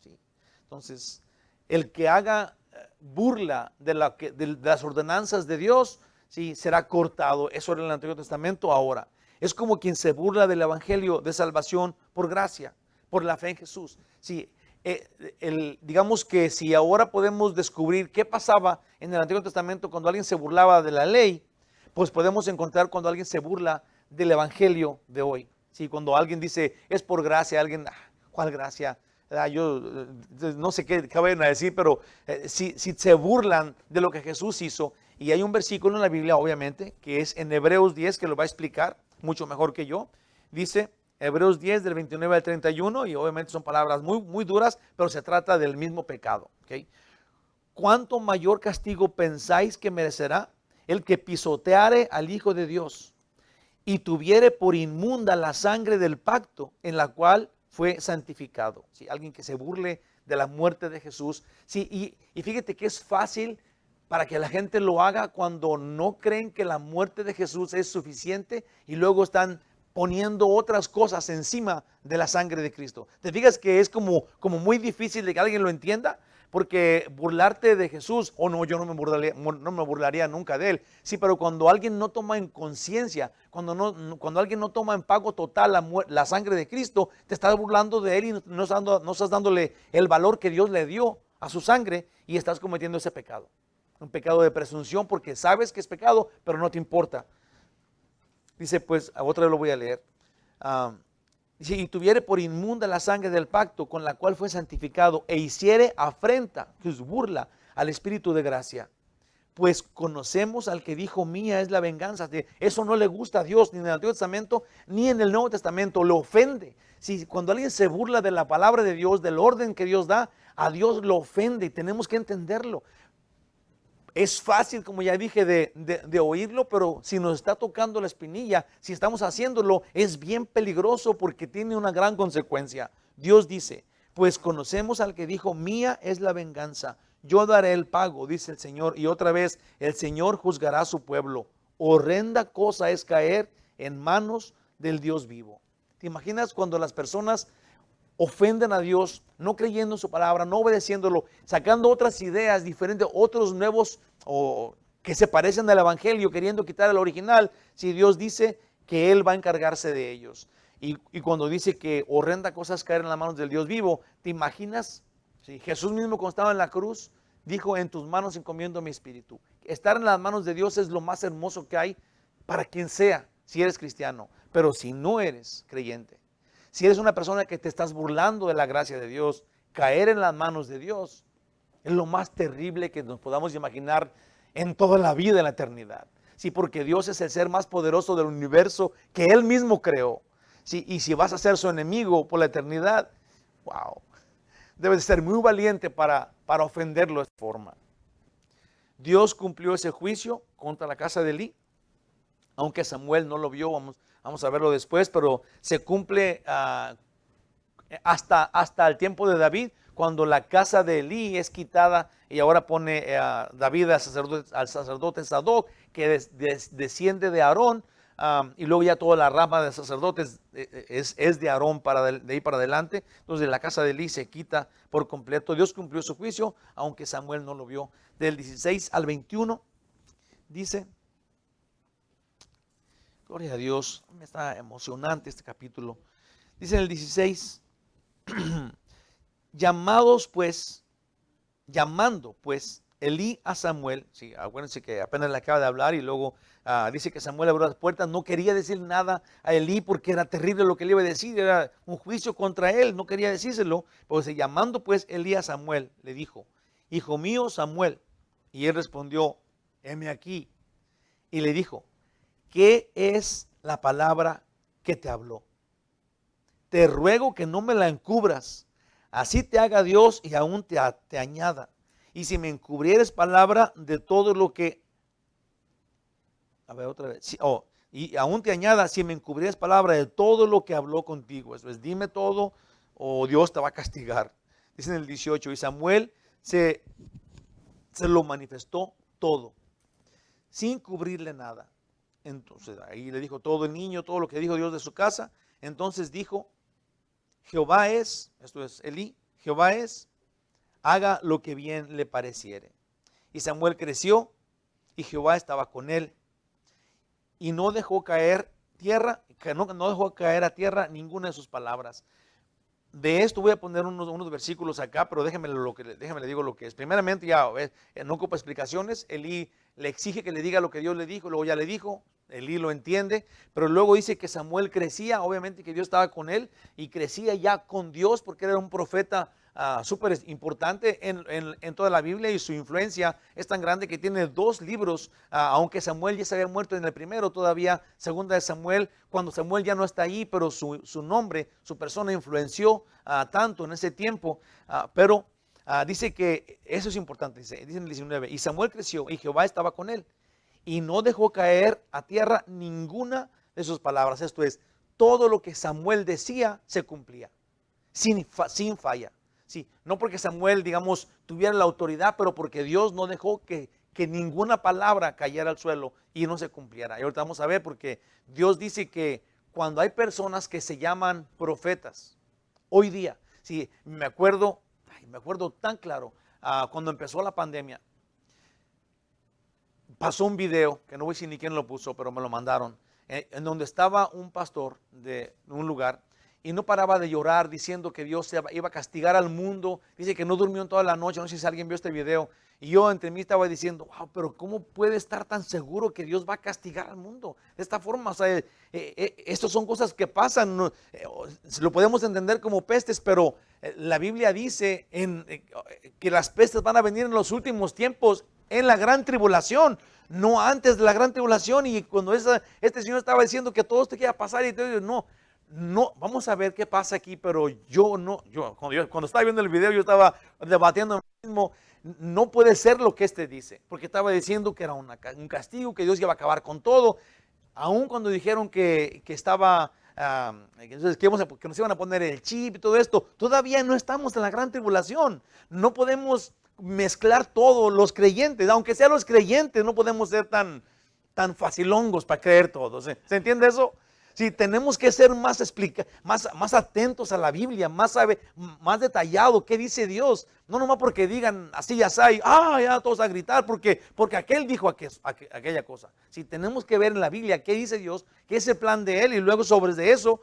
¿Sí? Entonces, el que haga burla de las ordenanzas de Dios, ¿sí?, será cortado. Eso era en el Antiguo Testamento. Ahora es como quien se burla del evangelio de salvación por gracia, por la fe en Jesús. Sí, digamos que si ahora podemos descubrir qué pasaba en el Antiguo Testamento cuando alguien se burlaba de la ley, pues podemos encontrar cuando alguien se burla del evangelio de hoy. Sí, cuando alguien dice es por gracia, alguien, ¿cuál gracia? Yo no sé qué vayan a decir, pero si se burlan de lo que Jesús hizo, y hay un versículo en la Biblia, obviamente, que es en Hebreos 10, que lo va a explicar mucho mejor que yo. Dice Hebreos 10, del 29 al 31, y obviamente son palabras muy, muy duras, pero se trata del mismo pecado. ¿Okay? ¿Cuánto mayor castigo pensáis que merecerá el que pisoteare al Hijo de Dios y tuviere por inmunda la sangre del pacto en la cual fue santificado? ¿Sí? Alguien que se burle de la muerte de Jesús. Sí, y fíjate que es fácil para que la gente lo haga cuando no creen que la muerte de Jesús es suficiente y luego están poniendo otras cosas encima de la sangre de Cristo. ¿Te fijas que es como muy difícil de que alguien lo entienda? Porque burlarte de Jesús, no, yo no me burlaría nunca de Él. Sí, pero cuando alguien no toma en conciencia, cuando alguien no toma en pago total la sangre de Cristo, te estás burlando de Él y no estás dándole el valor que Dios le dio a su sangre, y estás cometiendo ese pecado. Un pecado de presunción porque sabes que es pecado, pero no te importa. Dice, pues, otra vez lo voy a leer. Dice, y tuviere por inmunda la sangre del pacto con la cual fue santificado, e hiciere afrenta, que es burla, al Espíritu de gracia. Pues conocemos al que dijo, mía es la venganza. Eso no le gusta a Dios, ni en el Antiguo Testamento, ni en el Nuevo Testamento. Lo ofende. Si cuando alguien se burla de la palabra de Dios, del orden que Dios da, a Dios lo ofende, y tenemos que entenderlo. Es fácil, como ya dije, de oírlo, pero si nos está tocando la espinilla, si estamos haciéndolo, es bien peligroso porque tiene una gran consecuencia. Dios dice, pues conocemos al que dijo, mía es la venganza, yo daré el pago, dice el Señor. Y otra vez, el Señor juzgará a su pueblo. Horrenda cosa es caer en manos del Dios vivo. ¿Te imaginas cuando las personas ofenden a Dios, no creyendo en su palabra, no obedeciéndolo, sacando otras ideas diferentes, otros nuevos o que se parecen al evangelio, queriendo quitar el original? Si Dios dice que Él va a encargarse de ellos, y cuando dice que horrenda cosa es caer en las manos del Dios vivo, ¿te imaginas? Sí, Jesús mismo, cuando estaba en la cruz, dijo, en tus manos encomiendo mi espíritu. Estar en las manos de Dios es lo más hermoso que hay para quien sea, si eres cristiano. Pero si no eres creyente, si eres una persona que te estás burlando de la gracia de Dios, caer en las manos de Dios es lo más terrible que nos podamos imaginar en toda la vida, en la eternidad. Sí, porque Dios es el ser más poderoso del universo que Él mismo creó. Sí, y si vas a ser su enemigo por la eternidad, wow, debes ser muy valiente para ofenderlo de esta forma. Dios cumplió ese juicio contra la casa de Elí, aunque Samuel no lo vio. Vamos a verlo después, pero se cumple hasta el tiempo de David, cuando la casa de Elí es quitada y ahora pone David al sacerdote Sadoc, que desciende de Aarón, y luego ya toda la rama de sacerdotes es de Aarón de ahí para adelante. Entonces la casa de Elí se quita por completo. Dios cumplió su juicio, aunque Samuel no lo vio. Del 16 al 21 dice, Gloria a Dios. Me está emocionante este capítulo. Dice en el 16, llamando pues Elí a Samuel. Sí, acuérdense que apenas le acaba de hablar y luego dice que Samuel abrió las puertas. No quería decir nada a Elí porque era terrible lo que le iba a decir. Era un juicio contra él. No quería decírselo. Pues llamando pues Elí a Samuel, le dijo: hijo mío Samuel. Y él respondió: heme aquí. Y le dijo: ¿qué es la palabra que te habló? Te ruego que no me la encubras. Así te haga Dios y aún te añada. Y si me encubrieres palabra de todo lo que... A ver, otra vez. Y aún te añada, si me encubrieres palabra de todo lo que habló contigo. Eso es, dime todo o Dios te va a castigar. Dice en el 18, y Samuel se lo manifestó todo, sin cubrirle nada. Entonces ahí le dijo todo el niño, todo lo que dijo Dios de su casa. Entonces dijo: Jehová es, esto es Elí, Jehová es, haga lo que bien le pareciere. Y Samuel creció y Jehová estaba con él y no dejó caer no dejó caer a tierra ninguna de sus palabras. De esto voy a poner unos versículos acá, pero déjenme le digo lo que es. Primeramente, ya no ocupa explicaciones. Elí le exige que le diga lo que Dios le dijo, luego ya le dijo, Elí lo entiende, pero luego dice que Samuel crecía, obviamente que Dios estaba con él, y crecía ya con Dios porque era un profeta súper importante en toda la Biblia, y su influencia es tan grande que tiene 2 libros, aunque Samuel ya se había muerto en el primero, todavía segunda de Samuel, cuando Samuel ya no está ahí, pero su nombre, su persona influenció tanto en ese tiempo, pero dice que eso es importante, dice en el 19, y Samuel creció y Jehová estaba con él y no dejó caer a tierra ninguna de sus palabras. Esto es, todo lo que Samuel decía se cumplía, sin falla. Sí, no porque Samuel, digamos, tuviera la autoridad, pero porque Dios no dejó que ninguna palabra cayera al suelo y no se cumpliera. Y ahorita vamos a ver, porque Dios dice que cuando hay personas que se llaman profetas, hoy día, sí, me acuerdo tan claro, cuando empezó la pandemia, pasó un video, que no voy a decir ni quién lo puso, pero me lo mandaron, en donde estaba un pastor de un lugar y no paraba de llorar diciendo que Dios iba a castigar al mundo. Dice que no durmió en toda la noche. No sé si alguien vio este video. Y yo entre mí estaba diciendo: wow, pero ¿cómo puede estar tan seguro que Dios va a castigar al mundo de esta forma? O sea, estas son cosas que pasan, ¿no? Lo podemos entender como pestes, pero la Biblia dice que las pestes van a venir en los últimos tiempos, en la gran tribulación, no antes de la gran tribulación. Y cuando este señor estaba diciendo que todo esto que iba a pasar, y todo, no, vamos a ver qué pasa aquí, pero cuando estaba viendo el video, yo estaba debatiendo mismo, no puede ser lo que dice, porque estaba diciendo que era un castigo, que Dios iba a acabar con todo, aun cuando dijeron que estaba, que nos iban a poner el chip y todo esto. Todavía no estamos en la gran tribulación, no podemos mezclar todos los creyentes, aunque sean los creyentes, no podemos ser tan facilongos para creer todo. ¿Se entiende eso? Sí, tenemos que ser más atentos a la Biblia, más detallado qué dice Dios. No nomás porque digan así ya sai, ya todos a gritar porque aquel dijo aquella cosa. Sí, tenemos que ver en la Biblia qué dice Dios, qué es el plan de Él, y luego sobre de eso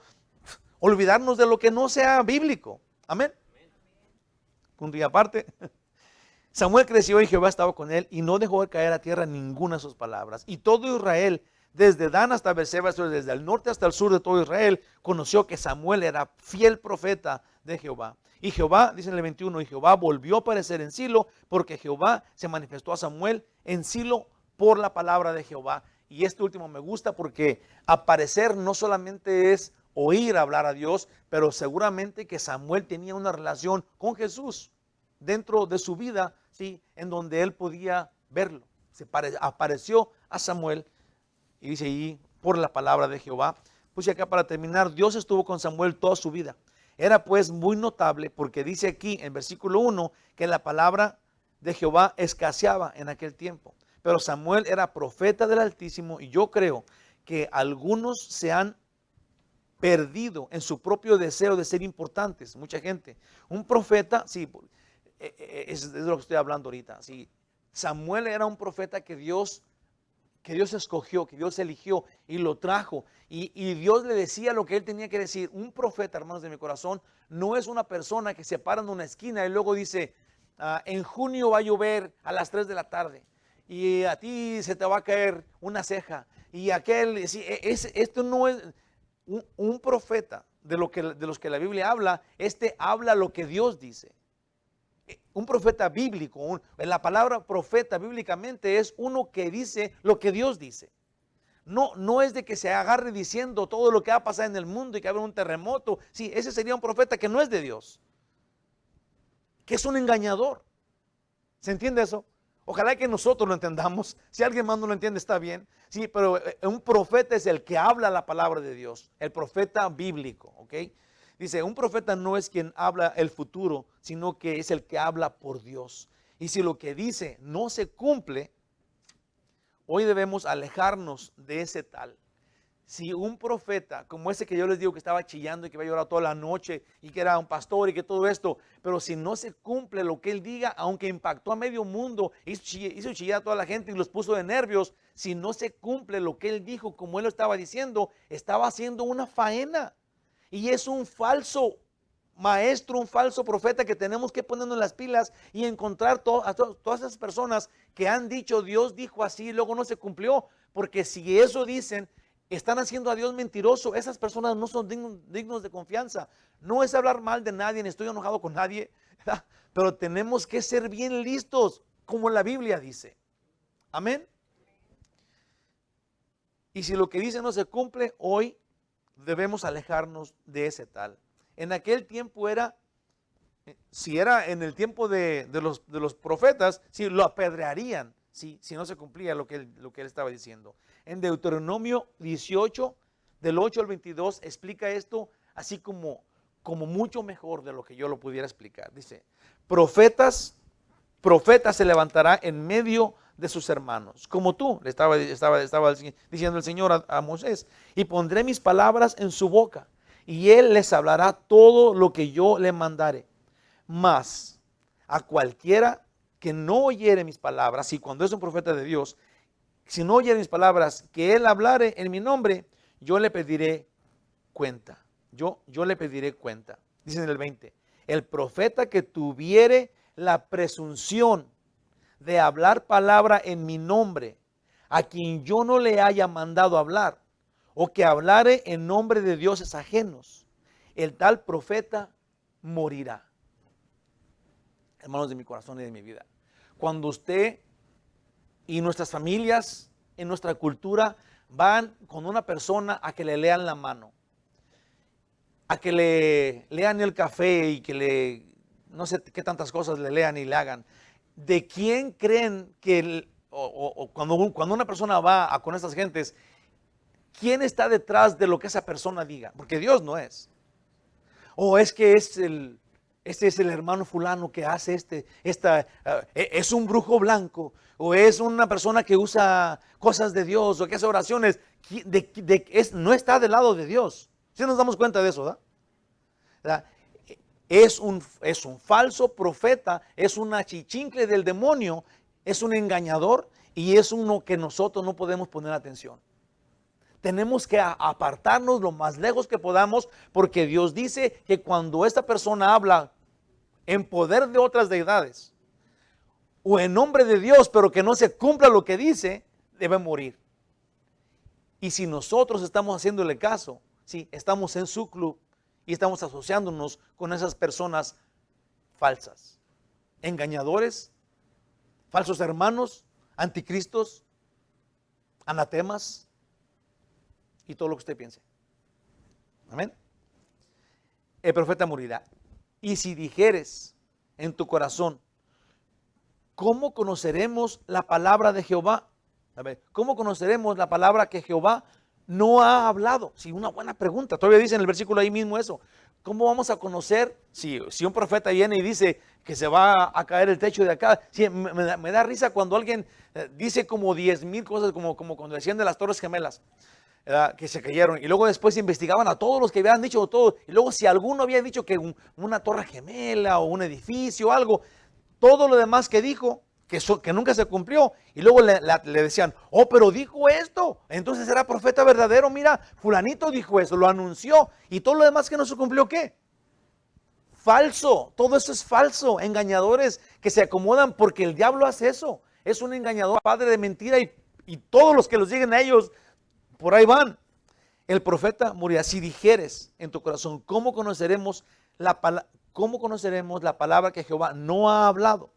olvidarnos de lo que no sea bíblico. Amén. Punto y aparte. Samuel creció y Jehová estaba con él y no dejó de caer a tierra ninguna de sus palabras. Y todo Israel, desde Dan hasta Berseba, desde el norte hasta el sur de todo Israel, conoció que Samuel era fiel profeta de Jehová. Y Jehová, dice en el 21, y Jehová volvió a aparecer en Silo, porque Jehová se manifestó a Samuel en Silo por la palabra de Jehová. Y este último me gusta porque aparecer no solamente es oír hablar a Dios, pero seguramente que Samuel tenía una relación con Jesús dentro de su vida, ¿sí?, en donde él podía verlo. Apareció a Samuel, y dice ahí, por la palabra de Jehová. Pues acá para terminar, Dios estuvo con Samuel toda su vida. Era pues muy notable porque dice aquí en versículo 1 que la palabra de Jehová escaseaba en aquel tiempo. Pero Samuel era profeta del Altísimo, y yo creo que algunos se han perdido en su propio deseo de ser importantes. Mucha gente. Un profeta, sí, es de lo que estoy hablando ahorita. Sí. Samuel era un profeta que Dios que Dios escogió, que Dios eligió y lo trajo. Y Dios le decía lo que él tenía que decir. Un profeta, hermanos de mi corazón, no es una persona que se para en una esquina y luego dice, en junio va a llover a las 3 de la tarde y a ti se te va a caer una ceja. Y aquel, sí, esto no es un profeta de los que la Biblia habla, habla lo que Dios dice. Un profeta bíblico, la palabra profeta bíblicamente es uno que dice lo que Dios dice. No es de que se agarre diciendo todo lo que va a pasar en el mundo y que va a haber un terremoto. Sí, ese sería un profeta que no es de Dios, que es un engañador. ¿Se entiende eso? Ojalá que nosotros lo entendamos. Si alguien más no lo entiende, está bien. Sí, pero un profeta es el que habla la palabra de Dios, el profeta bíblico, ¿ok? Dice, un profeta no es quien habla el futuro, sino que es el que habla por Dios. Y si lo que dice no se cumple, hoy debemos alejarnos de ese tal. Si un profeta, como ese que yo les digo que estaba chillando y que iba a llorar toda la noche y que era un pastor y que todo esto, pero si no se cumple lo que él diga, aunque impactó a medio mundo, hizo chillar a toda la gente y los puso de nervios, si no se cumple lo que él dijo, como él lo estaba diciendo, estaba haciendo una faena. Y es un falso maestro, un falso profeta que tenemos que ponernos las pilas y encontrar a todas esas personas que han dicho Dios dijo así y luego no se cumplió. Porque si eso dicen, están haciendo a Dios mentiroso. Esas personas no son dignos de confianza. No es hablar mal de nadie, ni estoy enojado con nadie, ¿verdad? Pero tenemos que ser bien listos, como la Biblia dice. Amén. Y si lo que dice no se cumple, hoy debemos alejarnos de ese tal. En aquel tiempo si era en el tiempo de los profetas, si lo apedrearían, si no se cumplía lo que él estaba diciendo. En Deuteronomio 18, del 8 al 22, explica esto así como mucho mejor de lo que yo lo pudiera explicar. Dice, profeta se levantará en medio de sus hermanos, como tú, le estaba diciendo el Señor a Moisés, y pondré mis palabras en su boca, y él les hablará todo lo que yo le mandare. Mas a cualquiera que no oyere mis palabras, y cuando es un profeta de Dios, si no oyere mis palabras, que él hablare en mi nombre, yo le pediré cuenta. Yo le pediré cuenta. Dice en el 20, el profeta que tuviere la presunción de hablar palabra en mi nombre, a quien yo no le haya mandado hablar, o que hablare en nombre de dioses ajenos, el tal profeta morirá. Hermanos de mi corazón y de mi vida, cuando usted y nuestras familias en nuestra cultura van con una persona a que le lean la mano, a que le lean el café y que no sé qué tantas cosas le lean y le hagan, ¿de quién creen que cuando una persona va con estas gentes, quién está detrás de lo que esa persona diga? Porque Dios no es. O es que este es el hermano fulano que hace es un brujo blanco, o es una persona que usa cosas de Dios, o que hace oraciones, no está del lado de Dios. ¿Sí nos damos cuenta de eso, ¿verdad? Es un falso profeta, es un achichincle del demonio, es un engañador y es uno que nosotros no podemos poner atención. Tenemos que apartarnos lo más lejos que podamos, porque Dios dice que cuando esta persona habla en poder de otras deidades o en nombre de Dios, pero que no se cumpla lo que dice, debe morir. Y si nosotros estamos haciéndole caso, sí, estamos en su club y estamos asociándonos con esas personas falsas, engañadores, falsos hermanos, anticristos, anatemas y todo lo que usted piense. Amén. El profeta morirá. Y si dijeres en tu corazón, ¿cómo conoceremos la palabra de Jehová? A ver, ¿cómo conoceremos la palabra que Jehová no ha hablado? Sí, una buena pregunta. Todavía dice en el versículo ahí mismo eso. ¿Cómo vamos a conocer si un profeta viene y dice que se va a caer el techo de acá? Sí, me da risa cuando alguien dice como 10,000 cosas, como cuando decían de las Torres Gemelas, ¿verdad? Que se cayeron, y luego después investigaban a todos los que habían dicho todo, y luego si alguno había dicho que una torre gemela o un edificio o algo, todo lo demás que dijo que nunca se cumplió. Y luego le decían, oh, pero dijo esto. Entonces era profeta verdadero. Mira, fulanito dijo eso, lo anunció. Y todo lo demás que no se cumplió, ¿qué? Falso. Todo eso es falso. Engañadores que se acomodan porque el diablo hace eso. Es un engañador, padre de mentira, y todos los que los siguen a ellos, por ahí van. El profeta morirá. Si dijeres en tu corazón, ¿cómo conoceremos la palabra que Jehová no ha hablado?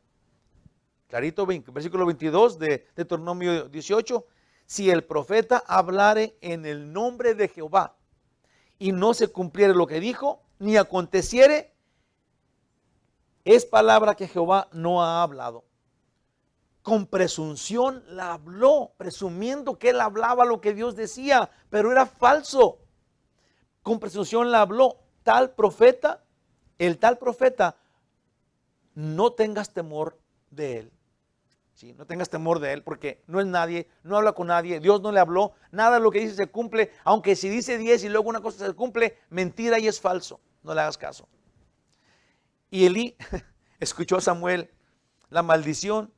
Clarito, versículo 22 de Deuteronomio 18. Si el profeta hablare en el nombre de Jehová y no se cumpliere lo que dijo, ni aconteciere, es palabra que Jehová no ha hablado. Con presunción la habló, presumiendo que él hablaba lo que Dios decía, pero era falso. Con presunción la habló. El tal profeta, no tengas temor de él. Sí, no tengas temor de él, porque no es nadie, no habla con nadie, Dios no le habló, nada de lo que dice se cumple, aunque si dice 10 y luego una cosa se cumple, mentira y es falso, no le hagas caso. Y Elí escuchó a Samuel la maldición.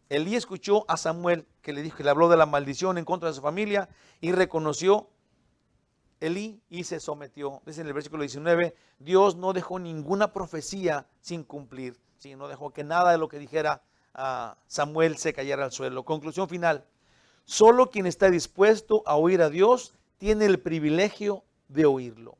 Elí escuchó a Samuel que le dijo, que le habló de la maldición en contra de su familia, y reconoció Elí y se sometió. Dice en el versículo 19, Dios no dejó ninguna profecía sin cumplir. Sí, no dejó que nada de lo que dijera Samuel se cayera al suelo. Conclusión final. Solo quien está dispuesto a oír a Dios tiene el privilegio de oírlo.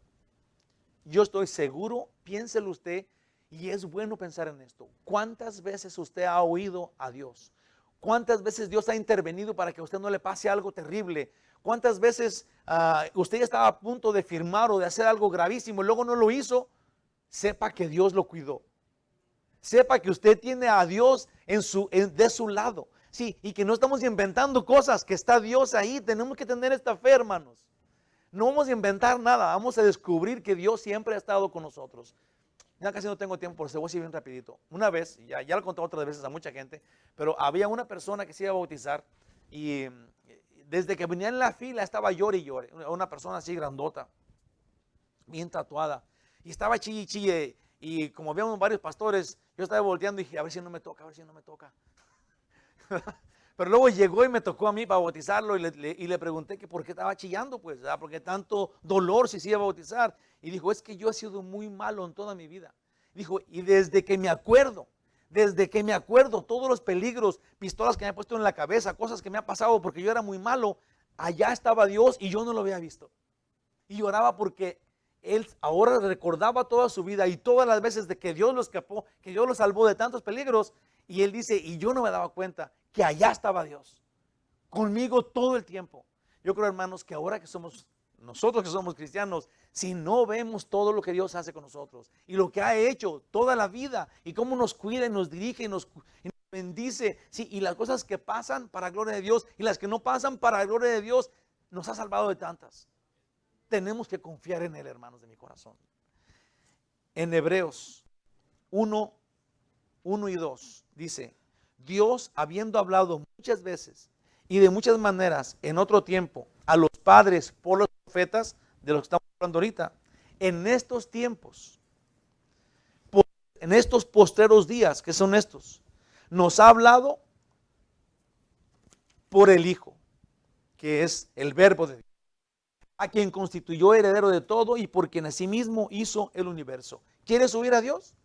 Yo estoy seguro, piénselo usted, y es bueno pensar en esto. ¿Cuántas veces usted ha oído a Dios? ¿Cuántas veces Dios ha intervenido para que a usted no le pase algo terrible? ¿Cuántas veces usted ya estaba a punto de firmar o de hacer algo gravísimo y luego no lo hizo? Sepa que Dios lo cuidó. Sepa que usted tiene a Dios de su lado. Sí, y que no estamos inventando cosas, que está Dios ahí. Tenemos que tener esta fe, hermanos. No vamos a inventar nada, vamos a descubrir que Dios siempre ha estado con nosotros. Ya casi no tengo tiempo, por eso voy a decir bien rapidito. Una vez, ya lo conté otras veces a mucha gente, pero había una persona que se iba a bautizar y desde que venía en la fila estaba llore y llore. Una persona así grandota, bien tatuada, y estaba chille y chille. Y como habíamos varios pastores, yo estaba volteando y dije, a ver si no me toca, a ver si no me toca. Pero luego llegó y me tocó a mí para bautizarlo, y le pregunté que por qué estaba chillando, pues, ¿verdad? Porque tanto dolor si se iba a bautizar. Y dijo, es que yo he sido muy malo en toda mi vida. Dijo, y desde que me acuerdo, todos los peligros, pistolas que me ha puesto en la cabeza, cosas que me ha pasado porque yo era muy malo, allá estaba Dios y yo no lo había visto. Y lloraba porque él ahora recordaba toda su vida y todas las veces de que Dios lo escapó, que Dios lo salvó de tantos peligros. Y él dice, y yo no me daba cuenta que allá estaba Dios, conmigo todo el tiempo. Yo creo, hermanos, que ahora que somos, nosotros que somos cristianos, si no vemos todo lo que Dios hace con nosotros y lo que ha hecho toda la vida y cómo nos cuida y nos dirige y nos bendice, sí, y las cosas que pasan para gloria de Dios y las que no pasan para gloria de Dios, nos ha salvado de tantas. Tenemos que confiar en Él, hermanos de mi corazón. En Hebreos 1 y 2 dice, Dios, habiendo hablado muchas veces y de muchas maneras en otro tiempo a los padres por los profetas, de los que estamos hablando ahorita, en estos tiempos, en estos postreros días, que son estos, nos ha hablado por el Hijo, que es el verbo de Dios, a quien constituyó heredero de todo y por quien asimismo hizo el universo. ¿Quieres oír a Dios?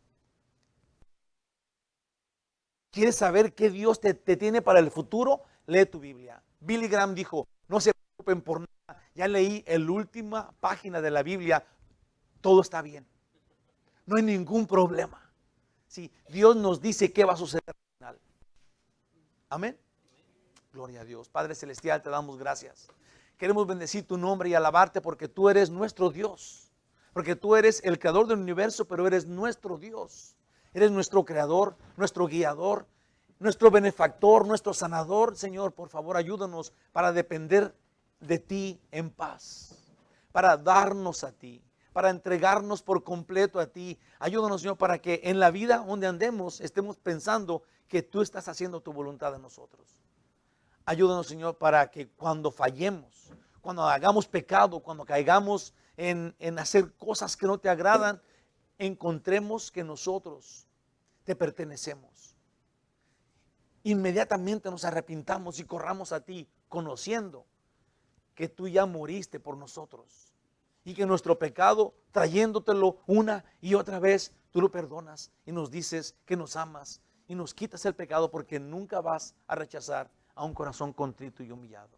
¿Quieres saber qué Dios te tiene para el futuro? Lee tu Biblia. Billy Graham dijo, no se preocupen por nada, ya leí la última página de la Biblia, todo está bien, no hay ningún problema. Sí, Dios nos dice qué va a suceder al final. Amén. Gloria a Dios. Padre Celestial, te damos gracias. Queremos bendecir tu nombre y alabarte porque tú eres nuestro Dios. Porque tú eres el creador del universo, pero eres nuestro Dios. Eres nuestro creador, nuestro guiador, nuestro benefactor, nuestro sanador. Señor, por favor, ayúdanos para depender de ti en paz, para darnos a ti, para entregarnos por completo a ti. Ayúdanos, Señor, para que en la vida donde andemos estemos pensando que tú estás haciendo tu voluntad en nosotros. Ayúdanos, Señor, para que cuando fallemos, cuando hagamos pecado, cuando caigamos en hacer cosas que no te agradan, encontremos que nosotros te pertenecemos. inmediatamente nos arrepintamos y corramos a ti, conociendo que tú ya moriste por nosotros y que nuestro pecado, trayéndotelo una y otra vez, tú lo perdonas y nos dices que nos amas y nos quitas el pecado, porque nunca vas a rechazar a un corazón contrito y humillado.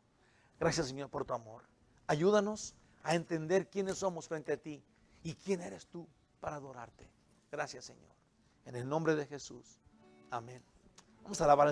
Gracias, Señor, por tu amor. Ayúdanos a entender quiénes somos frente a ti y quién eres tú para adorarte. Gracias, Señor. En el nombre de Jesús. Amén. Vamos a alabar al